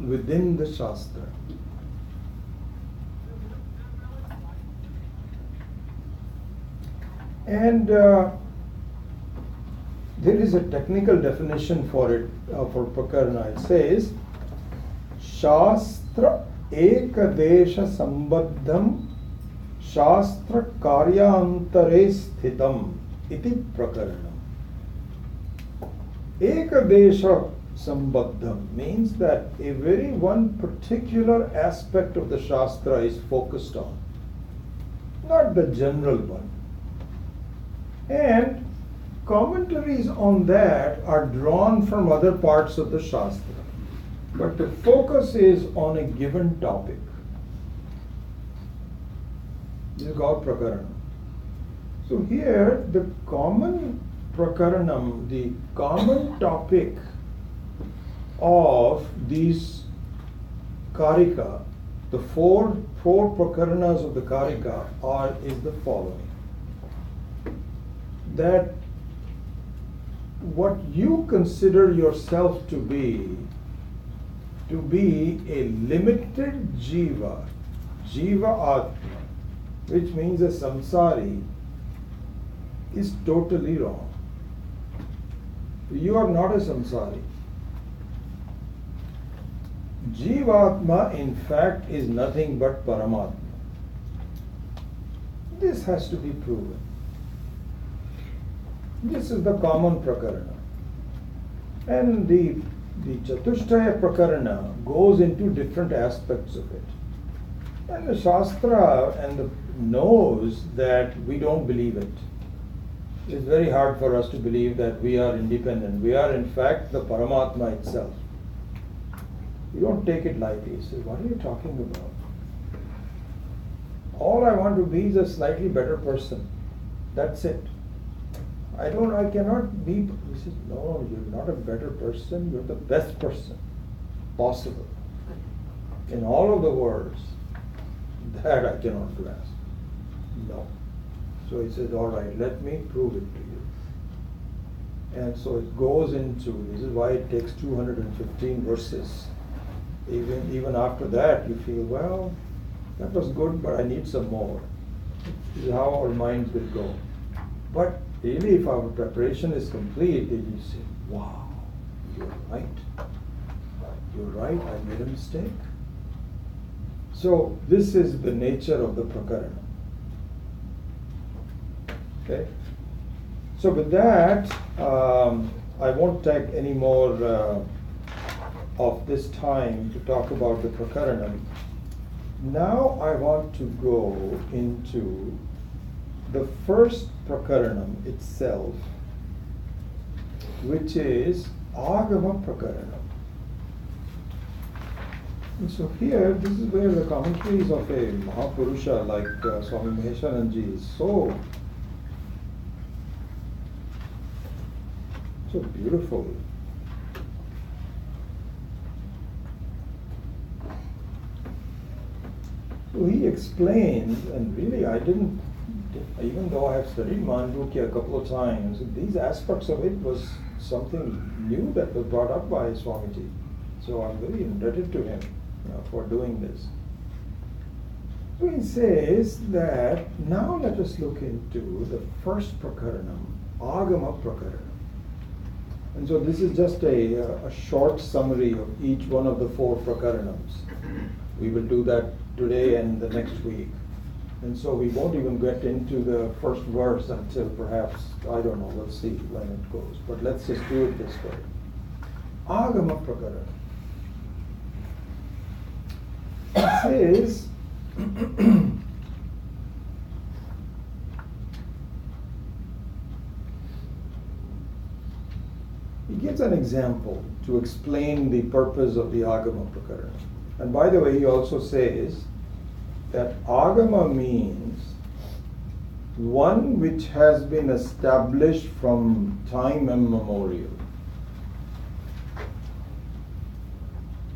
within the Shastra. And there is a technical definition for it, for Prakarana. It says, Shastra Ekadesha Sambaddham Shastra Karyantare Sthitam Iti Prakaranam. Ekadesha Sambaddham means that a very one particular aspect of the Shastra is focused on, not the general one. And commentaries on that are drawn from other parts of the Shastra. But the focus is on a given topic. This is called Prakaranam. So here the common Prakaranam, the common topic of these Karika, the four Prakaranas of the Karika is the following. That what you consider yourself to be a limited jiva, jiva atma, which means a samsari, is totally wrong. You are not a samsari. Jivatma in fact is nothing but Paramatma. This has to be proven. This is the common prakarana. And the Chatushtaya prakarana goes into different aspects of it. And the Shastra knows that we don't believe it. It's very hard for us to believe that we are independent. We are in fact the Paramatma itself. You don't take it lightly. You say, what are you talking about? All I want to be is a slightly better person. That's it. I cannot be. He says, no, you're not a better person. You're the best person possible in all of the worlds. That I cannot grasp. No. So he says, all right, let me prove it to you. And so it goes into, this is why it takes 215 verses. Even after that, you feel, well, that was good, but I need some more. This is how our minds will go. But really, if our preparation is complete, then you say, wow, you're right. You're right, I made a mistake. So this is the nature of the prakarana. Okay? So with that, I won't take any more of this time to talk about the prakarana. Now I want to go into the first prakaranam itself, which is Agama Prakaranam. And so here, this is where the commentaries of a Mahapurusha like Swami Maheshananji is so beautiful. So he explains, and really I didn't, even though I have studied Mandukya a couple of times, these aspects of it was something new that was brought up by Swamiji. So I'm very indebted to him for doing this. So he says that now let us look into the first prakaranam, Agama Prakaranam. And so this is just a short summary of each one of the four prakaranams. We will do that today and the next week. And so we won't even get into the first verse until perhaps, I don't know, we'll see when it goes. But let's just do it this way. Agama Prakaranam. It says, he gives an example to explain the purpose of the Agama Prakarana. And by the way, he also says that Agama means one which has been established from time immemorial,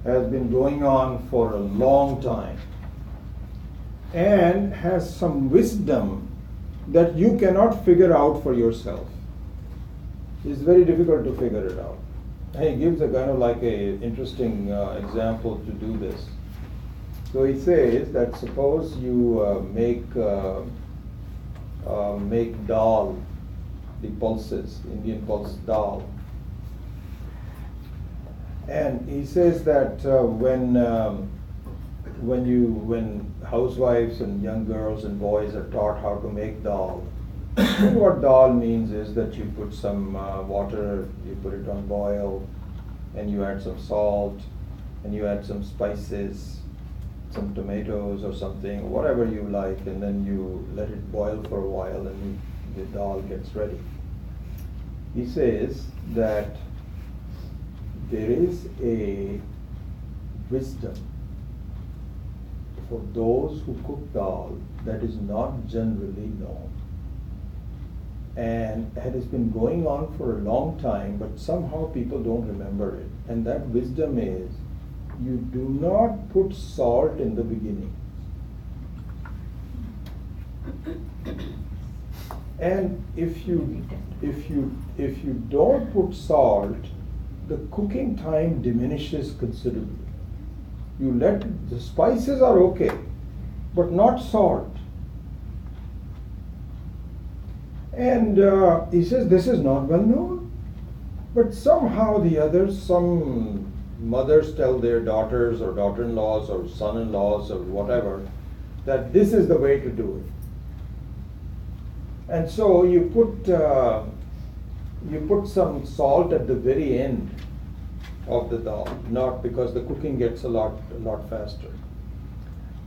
has been going on for a long time, and has some wisdom that you cannot figure out for yourself. It's very difficult to figure it out. And he gives a kind of like a interesting example to do this. So he says that suppose you make dal, the pulses, Indian pulse dal. And he says that when housewives and young girls and boys are taught how to make dal, what dal means is that you put some water, you put it on boil, and you add some salt, and you add some spices, some tomatoes or something, whatever you like, and then you let it boil for a while and the dal gets ready. He says that there is a wisdom for those who cook dal that is not generally known. And it has been going on for a long time, but somehow people don't remember it. And that wisdom is, you do not put salt in the beginning. And if you don't put salt, the cooking time diminishes considerably. You let the spices are okay, but not salt. And he says this is not well known, but somehow the others, some mothers tell their daughters or daughter-in-laws or son-in-laws or whatever that this is the way to do it. And so you put some salt at the very end of the dal, not because the cooking gets a lot faster.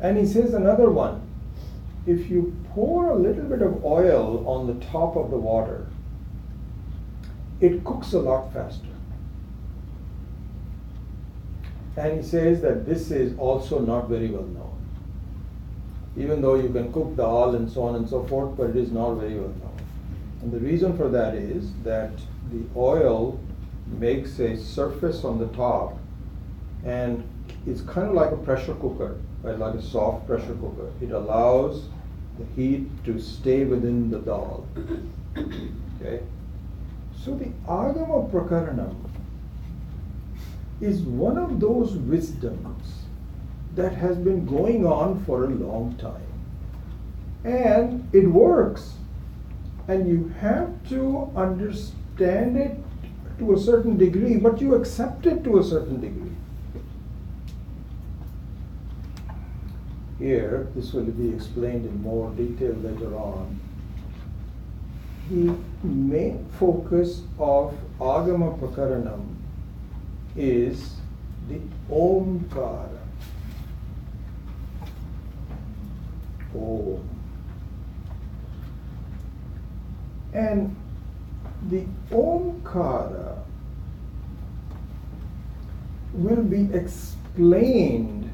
And he says another one, if you pour a little bit of oil on the top of the water, it cooks a lot faster. And he says that this is also not very well known. Even though you can cook dal and so on and so forth, but it is not very well known. And the reason for that is that the oil makes a surface on the top, and it's kind of like a pressure cooker, right? Like a soft pressure cooker. It allows the heat to stay within the dal. Okay? So the Agama Prakaranam is one of those wisdoms that has been going on for a long time. And it works. And you have to understand it to a certain degree, but you accept it to a certain degree. Here, this will be explained in more detail later on. The main focus of Agama Prakaranam is the Omkara. Om. And the Omkara will be explained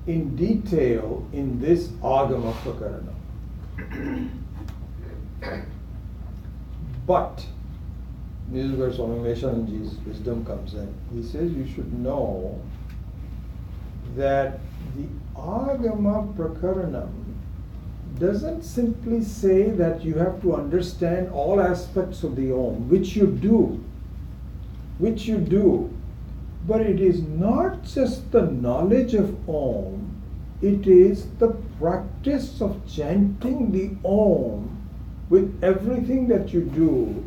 in detail in this Agama Prakaranam. But this is where Swami Vishwananji's wisdom comes in. He says you should know that the Agama Prakaranam doesn't simply say that you have to understand all aspects of the Om, which you do, but it is not just the knowledge of Om, it is the practice of chanting the Om with everything that you do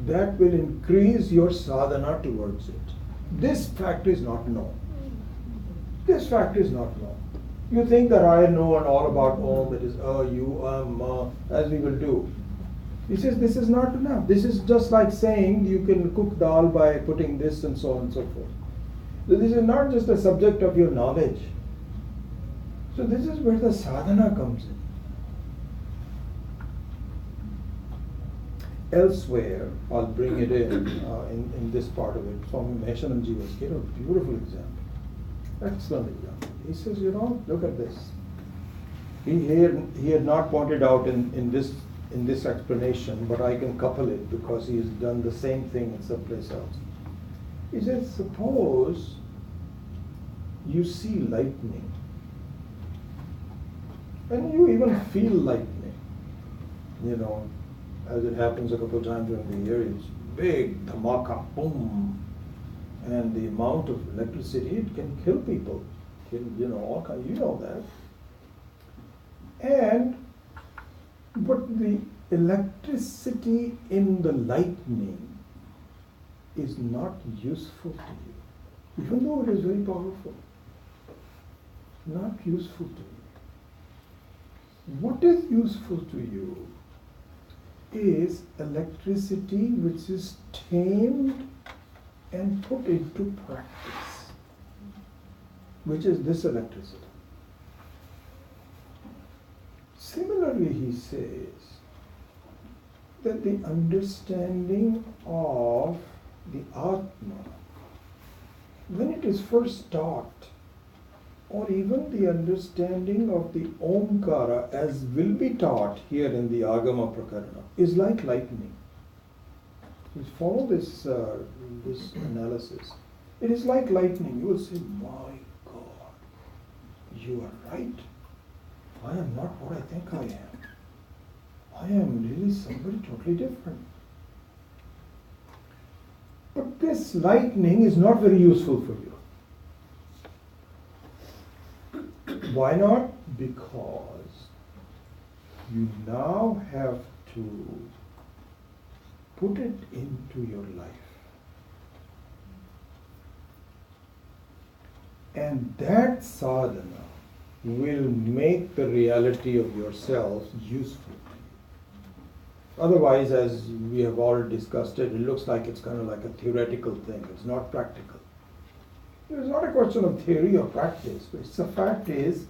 that will increase your sadhana towards it. This fact is not known. This fact is not known. You think that I know and all about Om, that is you, as we will do. He says this is not enough. This is just like saying you can cook dal by putting this and so on and so forth. So this is not just a subject of your knowledge. So this is where the sadhana comes in. Elsewhere, I'll bring it in this part of it. Swami Vishwananji was gave a beautiful example. Excellent example. He says, look at this. He had not pointed out in this explanation, but I can couple it because he has done the same thing in someplace else. He says, suppose you see lightning, and you even feel lightning, as it happens a couple of times during the year. It's big, dhamaka, boom, and the amount of electricity, it can kill people, all kinds, that. But the electricity in the lightning is not useful to you, even though it is very powerful. Not useful to you. What is useful to you is electricity which is tamed and put into practice, which is this electricity. Similarly, he says that the understanding of the Atma, when it is first taught, or even the understanding of the Omkara as will be taught here in the Agama Prakarana, is like lightning. Please follow this analysis. It is like lightning. You will say, my God, you are right. I am not what I think I am. I am really somebody totally different. But this lightning is not very useful for you. Why not? Because you now have to put it into your life. And that sadhana will make the reality of yourself useful. Otherwise, as we have already discussed it, it looks like it's kind of like a theoretical thing. It's not practical. It's not a question of theory or practice. It's the fact is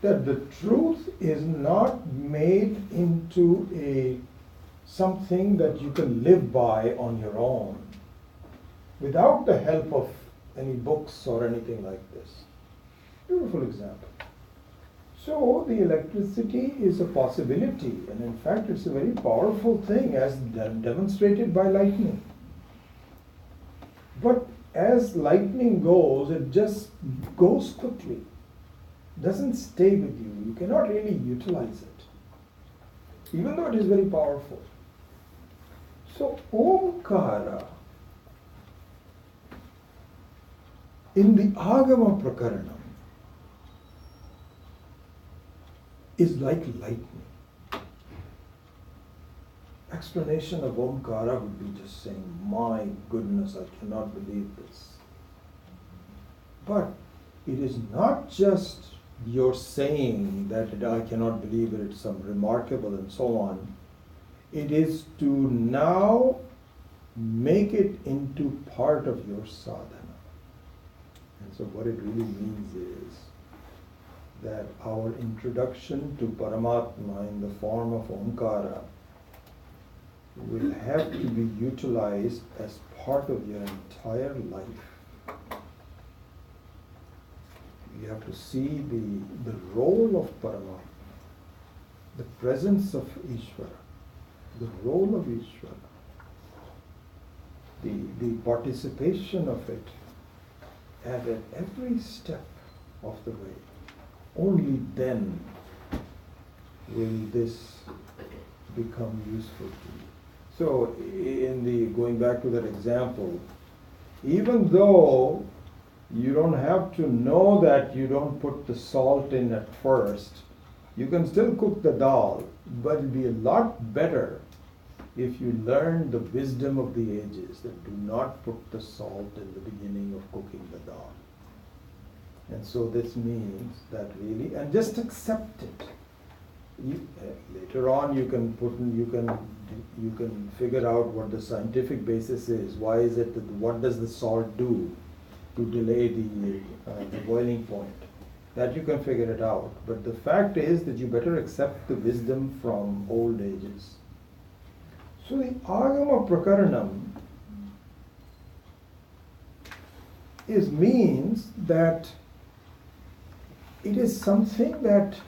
that the truth is not made into a something that you can live by on your own without the help of any books or anything like this. Beautiful example. So the electricity is a possibility, and in fact it's a very powerful thing as demonstrated by lightning. But as lightning goes, it just goes quickly. Doesn't stay with you. You cannot really utilize it, even though it is very powerful. So Omkara in the Agama Prakaranam is like lightning. Explanation of Omkara would be just saying, my goodness, I cannot believe this. But it is not just your saying that I cannot believe it, it's some remarkable and so on. It is to now make it into part of your sadhana. And so what it really means is that our introduction to Paramatma in the form of Omkara will have to be utilized as part of your entire life. You have to see the role of Paramatma, the presence of Ishvara, the role of Ishvara, the participation of it at every step of the way. Only then will this become useful to you. So, going back to that example, even though you don't have to know that you don't put the salt in at first, you can still cook the dal, but it'll be a lot better if you learn the wisdom of the ages that do not put the salt in the beginning of cooking the dal. And so this means that really, and just accept it. Later on, you can figure out what the scientific basis is. Why is it that what does the salt do to delay the boiling point? That you can figure it out. But the fact is that you better accept the wisdom from old ages. So the Agama Prakaranam means that it is something that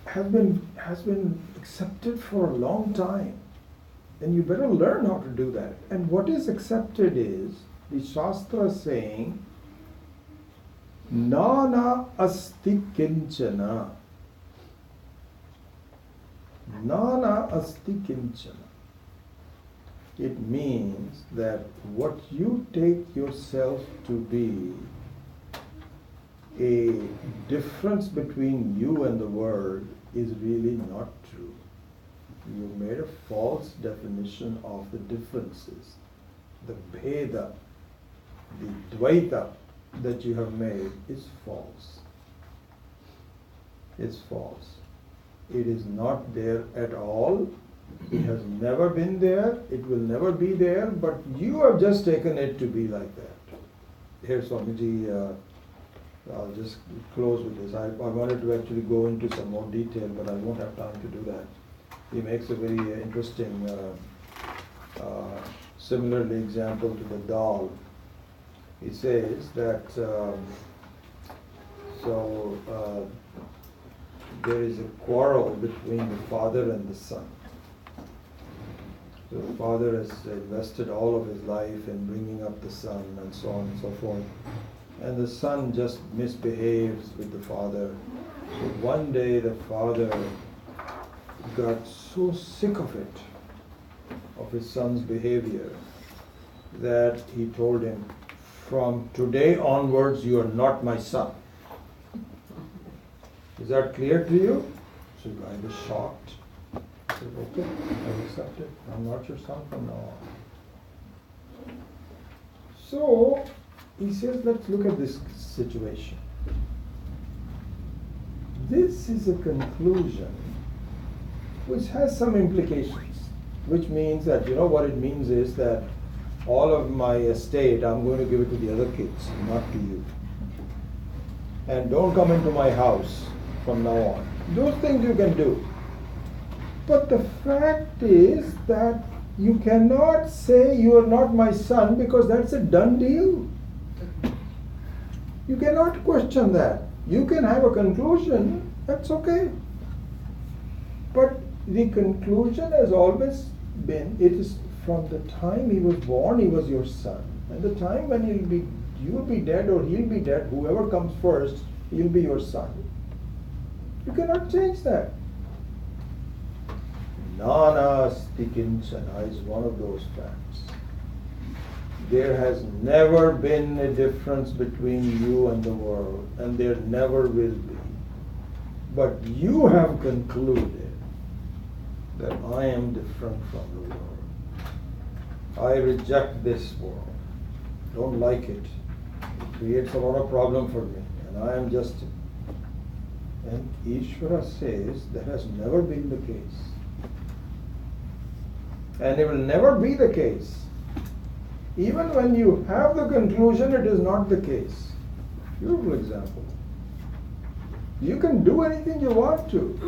has been accepted for a long time. And you better learn how to do that. And what is accepted is the Shastra saying, Nana asti kinchana. Nana asti kinchana. It means that what you take yourself to be a difference between you and the world is really not true. You made a false definition of the differences. The Bheda, the Dvaita that you have made is false. It's false. It is not there at all. It has never been there. It will never be there. But you have just taken it to be like that. Here, Swamiji, I'll just close with this. I wanted to actually go into some more detail, but I won't have time to do that. He makes a very interesting, similarly example to the dal. He says that there is a quarrel between the father and the son. So the father has invested all of his life in bringing up the son and so on and so forth. And the son just misbehaves with the father. So one day the father got so sick of it, of his son's behavior, that he told him, from today onwards you are not my son. Is that clear to you? So the guy was shocked. He said, okay, I accept it. I'm not your son from now on. So he says, let's look at this situation. This is a conclusion which has some implications, which means that, what it means is that all of my estate, I'm going to give it to the other kids, not to you. And don't come into my house from now on. Those things you can do. But the fact is that you cannot say you are not my son, because that's a done deal. You cannot question that. You can have a conclusion, that's okay. But the conclusion has always been, it is from the time he was born, he was your son. And the time when you will be dead or he'll be dead, whoever comes first, he'll be your son. You cannot change that. Nana Stikinsana is one of those facts. There has never been a difference between you and the world, and there never will be. But you have concluded that I am different from the world. I reject this world. Don't like it. It creates a lot of problem for me, and I am just. And Ishvara says that has never been the case. And it will never be the case. Even when you have the conclusion, it is not the case. Beautiful example. You can do anything you want to.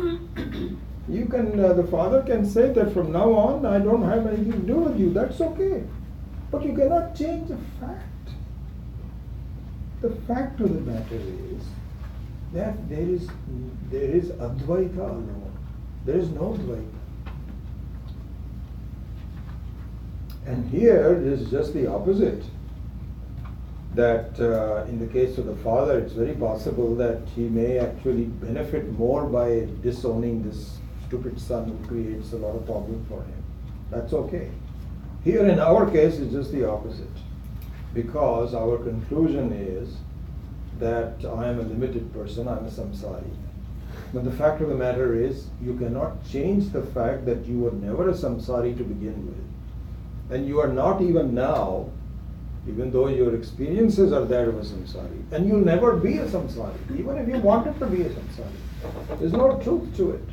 You can, the father can say that from now on, I don't have anything to do with you. That's okay. But you cannot change the fact. The fact of the matter is that there is Advaita alone. There is no Dvaita. And here it is just the opposite. That in the case of the father, it's very possible that he may actually benefit more by disowning this stupid son who creates a lot of problem for him. That's okay. Here in our case, it's just the opposite. Because our conclusion is that I am a limited person, I'm a samsari. But the fact of the matter is, you cannot change the fact that you were never a samsari to begin with. And you are not even now, even though your experiences are that of a samsari. And you'll never be a samsari, even if you wanted to be a samsari. There's no truth to it.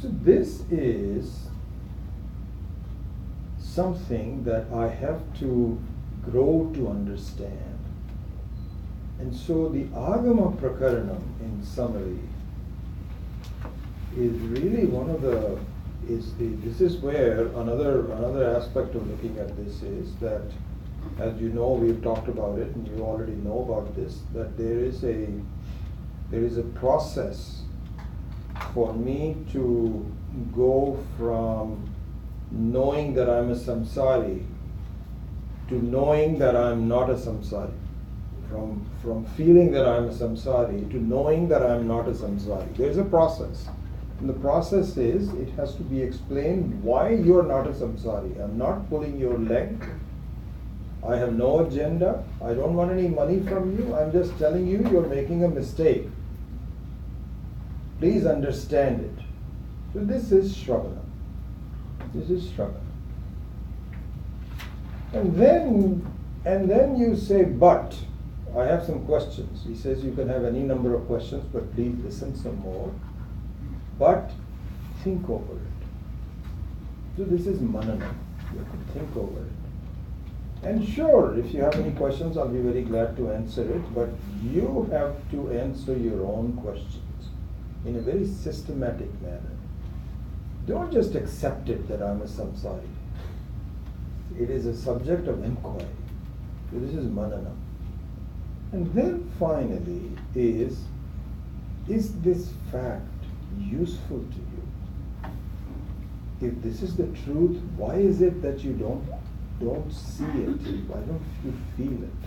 So this is something that I have to grow to understand. And so the Agama Prakaranam, in summary, is really one of the this is where another aspect of looking at this is that, as you know, we've talked about it, and you already know about this, that there is a process for me to go from knowing that I'm a samsari to knowing that I'm not a samsari. From feeling that I'm a samsari to knowing that I'm not a samsari. There's a process. And the process is, it has to be explained why you're not a samsari. I'm not pulling your leg. I have no agenda. I don't want any money from you. I'm just telling you you're making a mistake. Please understand it. So this is Shravana. This is Shravana. And then you say, but I have some questions. He says you can have any number of questions, but please listen some more. But think over it. So this is manana. You have to think over it. And sure, if you have any questions, I'll be very glad to answer it, but you have to answer your own questions in a very systematic manner. Don't just accept it that I'm a samsari. It is a subject of inquiry. So this is manana. And then finally is this fact useful to you? If this is the truth, why is it that you don't see it? Why don't you feel it?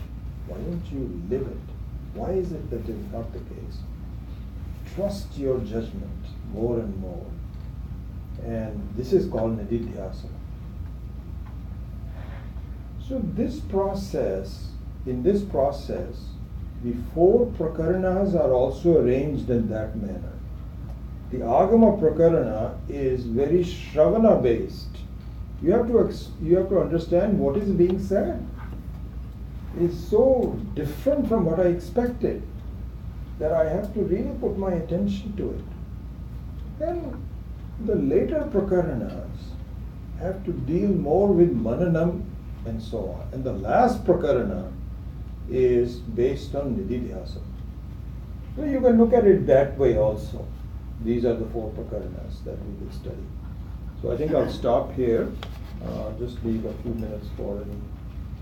Why don't you live it? Why is it that is not the case? Trust your judgment more and more. And this is called nididhyasana. So in this process, the 4 prakaranas are also arranged in that manner. The Agama Prakarana is very Shravana based. You have to understand what is being said. is so different from what I expected that I have to really put my attention to it. Then the later prakaranas have to deal more with mananam and so on. And the last prakarana is based on nididhyasa. So you can look at it that way also. These are the 4 prakaranas that we will study. So I think I'll stop here. Just leave a few minutes for any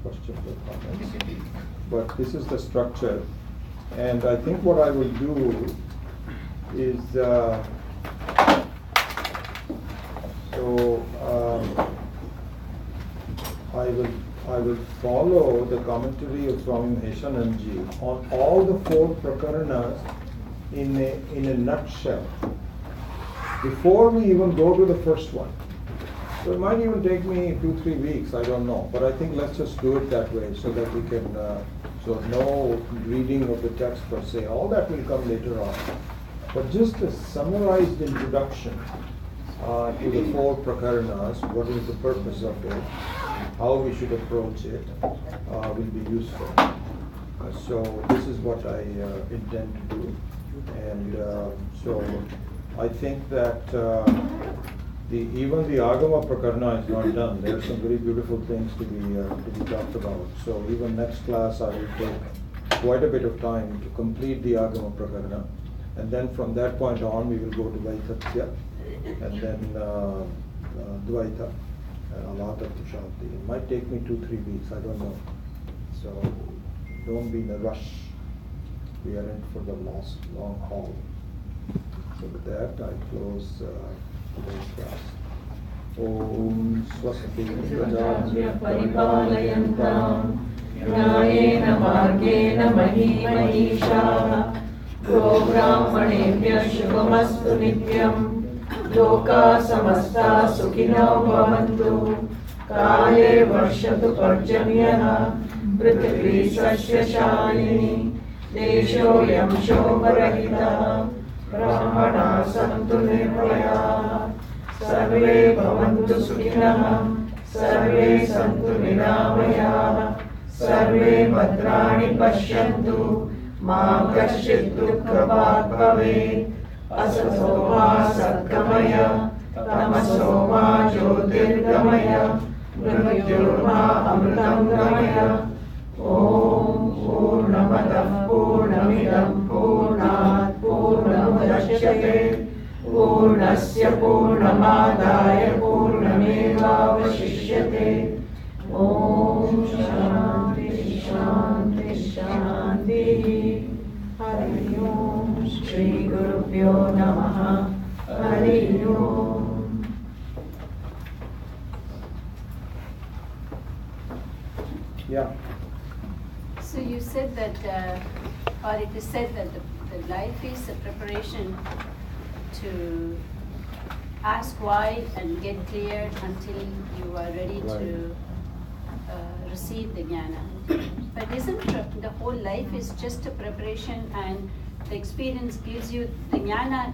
questions or comments. But this is the structure. And I think what I will do is, I will follow the commentary of Swami Maheshananji on all the 4 prakaranas in a nutshell before we even go to the first one. So it might even take me 2-3 weeks, I don't know. But I think let's just do it that way so that we can, so no reading of the text per se. All that will come later on. But just a summarized introduction to the 4 prakaranas, what is the purpose of it, how we should approach it, will be useful. So this is what I intend to do. And so I think that even the Agama Prakarana is not done. There are some very beautiful things to be talked about. So even next class I will take quite a bit of time to complete the Agama Prakarana. And then from that point on we will go to Vaitatya and then Dvaita and Alata Shanti. It might take me 2-3 weeks, I don't know. So don't be in a rush. We are in for the long haul. So with that I close today's class. Om Swasti Prajabhya Paripalayantam Nyayena Margena Mahi Mahisha Go Brahmanebhya Shubhamastu Nityam Loka Samasta Sukhino Bhavantu Kale Varshatu Parjanyaha Prithvi Sasya Shalini Desho Yam Shobharahita Brahmana Santu Nirvaya Sarve Bhavantu Sukhinah Sarve Santu Niramaya Sarve Bhadrani Pashyantu Ma Kaschit Dukkha Bhag Bhavet Asato Ma Satgamaya Tamaso Ma Jyotirgamaya Mrityur Ma Amritam Gamaya Om Purnamadav Purnamidam Purnat Purnamudachyate Purnasya Purnamadaya Purnamevavashishyate Om Shanti Shanti Shanti Hari Om Shri Gurubhyo Namaha Hari Om. Yeah. So you said that, or it is said that the life is a preparation to ask why and get clear until you are ready to receive the jnana. But isn't the whole life is just a preparation, and the experience gives you the jnana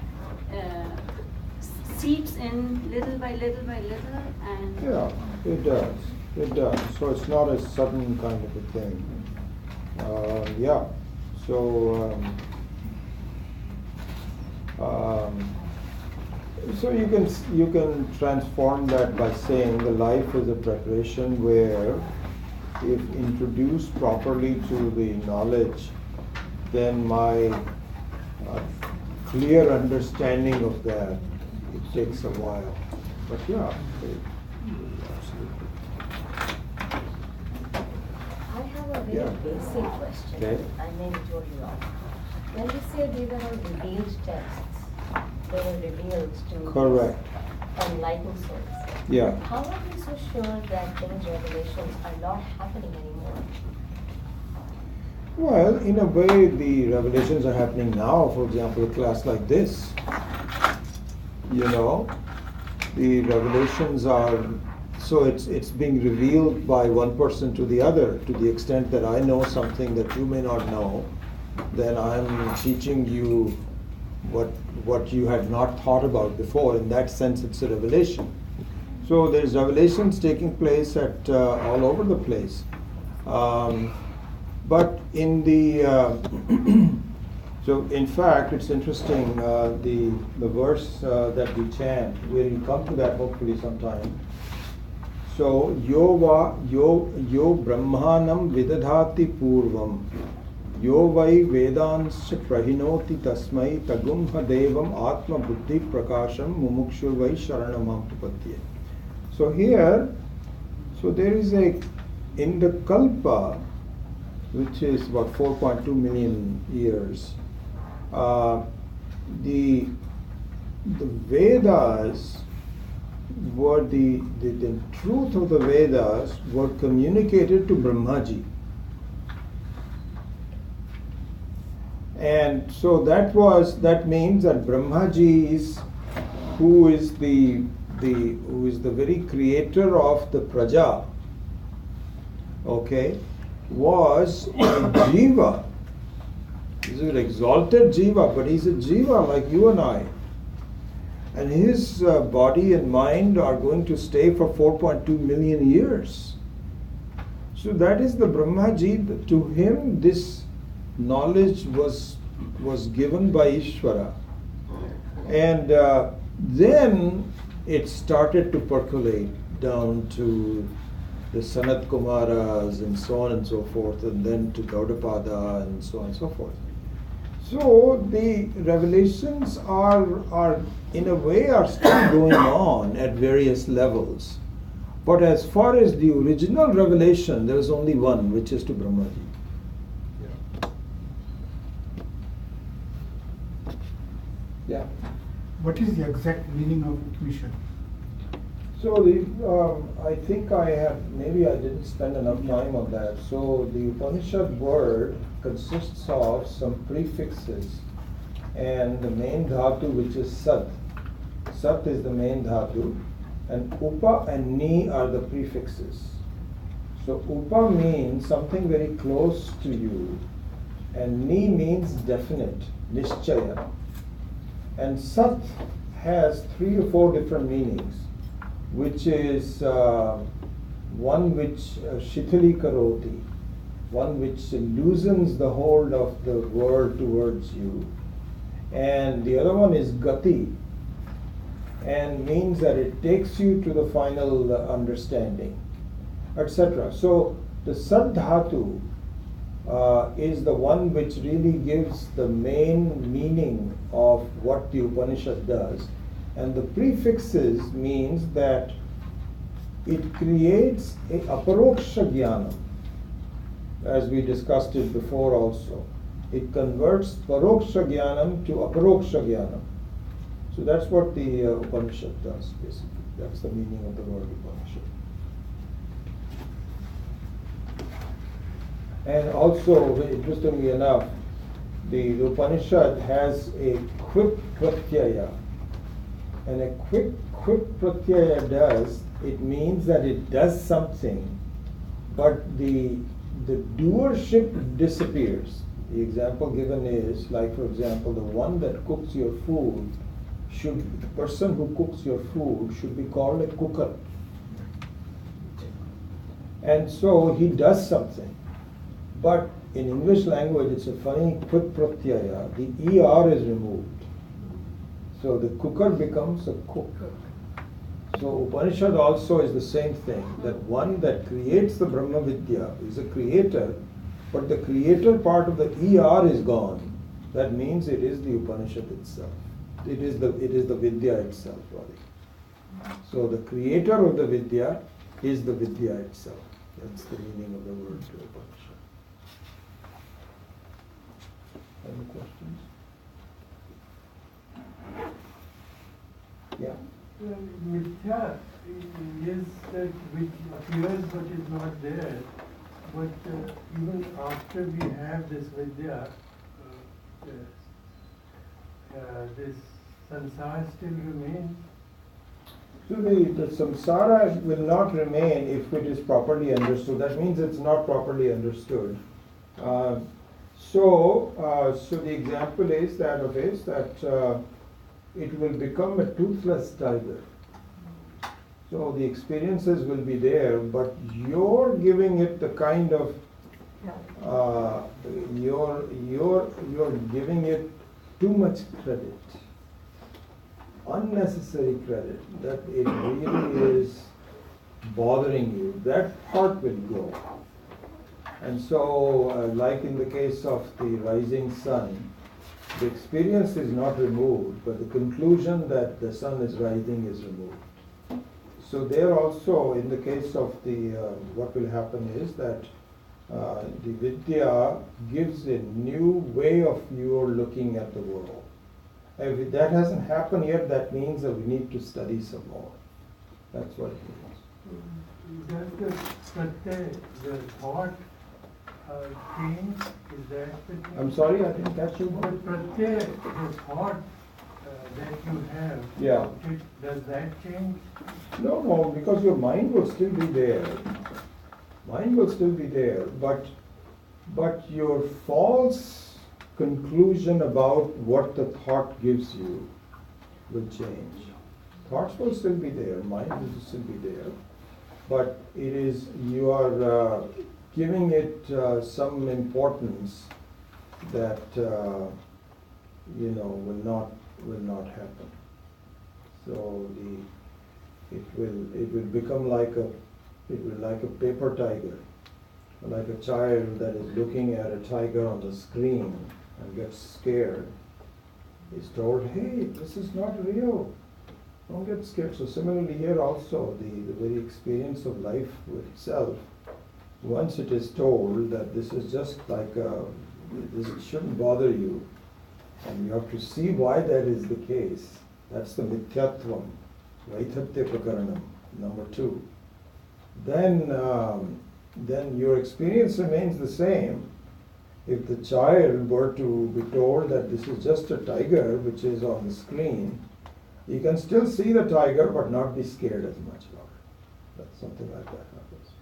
seeps in little by little by little, and Yeah, it does. It does. So it's not a sudden kind of a thing. Yeah. So so you can transform that by saying the life is a preparation where, if introduced properly to the knowledge, then my clear understanding of that, it takes a while. But yeah, absolutely. I have a very Yeah. basic question. Okay. I may be totally wrong. When you say they were all revealed texts, they were revealed to Correct. enlightened souls. Yeah. How are we so sure that those revelations are not happening anymore? Well, in a way, the revelations are happening now. For example, a class like this, the revelations are, so it's being revealed by one person to the other. To the extent that I know something that you may not know, then I'm teaching you what you had not thought about before. In that sense, it's a revelation. So there's revelations taking place at all over the place. But in the so in fact, it's interesting, the verse that we chant, we'll come to that hopefully sometime. So yo brahmanam vidadhati purvam yo vai vedanscha prahinoti tasmai tagumha devam atma buddhi prakasham mumukshur vai sharanamam prapatye. So here, so there is in the kalpa, which is about 4.2 million years, the Vedas were the truth of the Vedas were communicated to Brahmaji. And so that means that Brahmaji who is the very creator of the praja, okay, was a jiva. He's an exalted jiva, but he's a jiva like you and I. And his body and mind are going to stay for 4.2 million years. So that is the Brahmaji. To him, this knowledge was given by Ishvara. And then it started to percolate down to the Sanat Kumaras and so on and so forth, and then to Gaudapada and so on and so forth. So the revelations are in a way are still going on at various levels. But as far as the original revelation, there is only one, which is to Brahmaji. Yeah. What is the exact meaning of Upanishad? So I think maybe I didn't spend enough time on that. So the Upanishad word consists of some prefixes and the main dhatu, which is sat. Sat is the main dhatu, and upa and ni are the prefixes. So upa means something very close to you, and ni means definite, nishchaya. And sat has 3 or 4 different meanings, which is one which shithali karoti, one which loosens the hold of the world towards you, and the other one is gati, and means that it takes you to the final understanding, etc. So the Saddhatu is the one which really gives the main meaning of what the Upanishad does. And the prefixes means that it creates a aparoksha jnana, as we discussed it before also. It converts paroksha jnanam to aparoksha jnanam. So that's what the Upanishad does, basically. That's the meaning of the word Upanishad. And also, interestingly enough, the Upanishad has a quick pratyaya. And a quick pratyaya it means that it does something, but the doership disappears. The example given is, like for example, the one that cooks your food the person who cooks your food should be called a cooker. And so he does something. But in English language, it's a funny quick pratyaya. The ER is removed. So the cooker becomes a cook. So Upanishad also is the same thing, that one that creates the Brahma Vidya is a creator, but the creator part of the ER is gone. That means it is the Upanishad itself. It is the Vidya itself, rather. So the creator of the Vidya is the Vidya itself. That's the meaning of the word Upanishad. Any questions? Yeah. Mithya is that which appears but is not there. But even after we have this Vidya, this samsara still remains. So the samsara will not remain if it is properly understood. That means it's not properly understood. So the example is that it will become a toothless tiger. So the experiences will be there, but you're giving it the kind of you're giving it too much credit, unnecessary credit, that it really is bothering you. That part will go. And so, like in the case of the rising sun, the experience is not removed, but the conclusion that the sun is rising is removed. So there also, in the case of the, what will happen is that the vidya gives a new way of your looking at the world. If that hasn't happened yet, that means that we need to study some more. That's what it means. Does the pratyay, the thought change? Is that the thing? I'm sorry, I didn't catch you. The pratyay, the thought that you have, Yeah. does that change? No, because your mind will still be there. Mind will still be there, but your false conclusion about what the thought gives you will change. Thoughts will still be there, mind will still be there, but it is, you are giving it some importance that will not happen. So it will become like a paper tiger, like a child that is looking at a tiger on the screen and gets scared. Is told, hey, this is not real. Don't get scared. So similarly here also, the very experience of life itself, once it is told that this is just like this shouldn't bother you, and you have to see why that is the case. That's the mithyatvam, vaithatya prakaranam, number 2. Then your experience remains the same. If the child were to be told that this is just a tiger which is on the screen, you can still see the tiger but not be scared as much about it. That's something like that happens.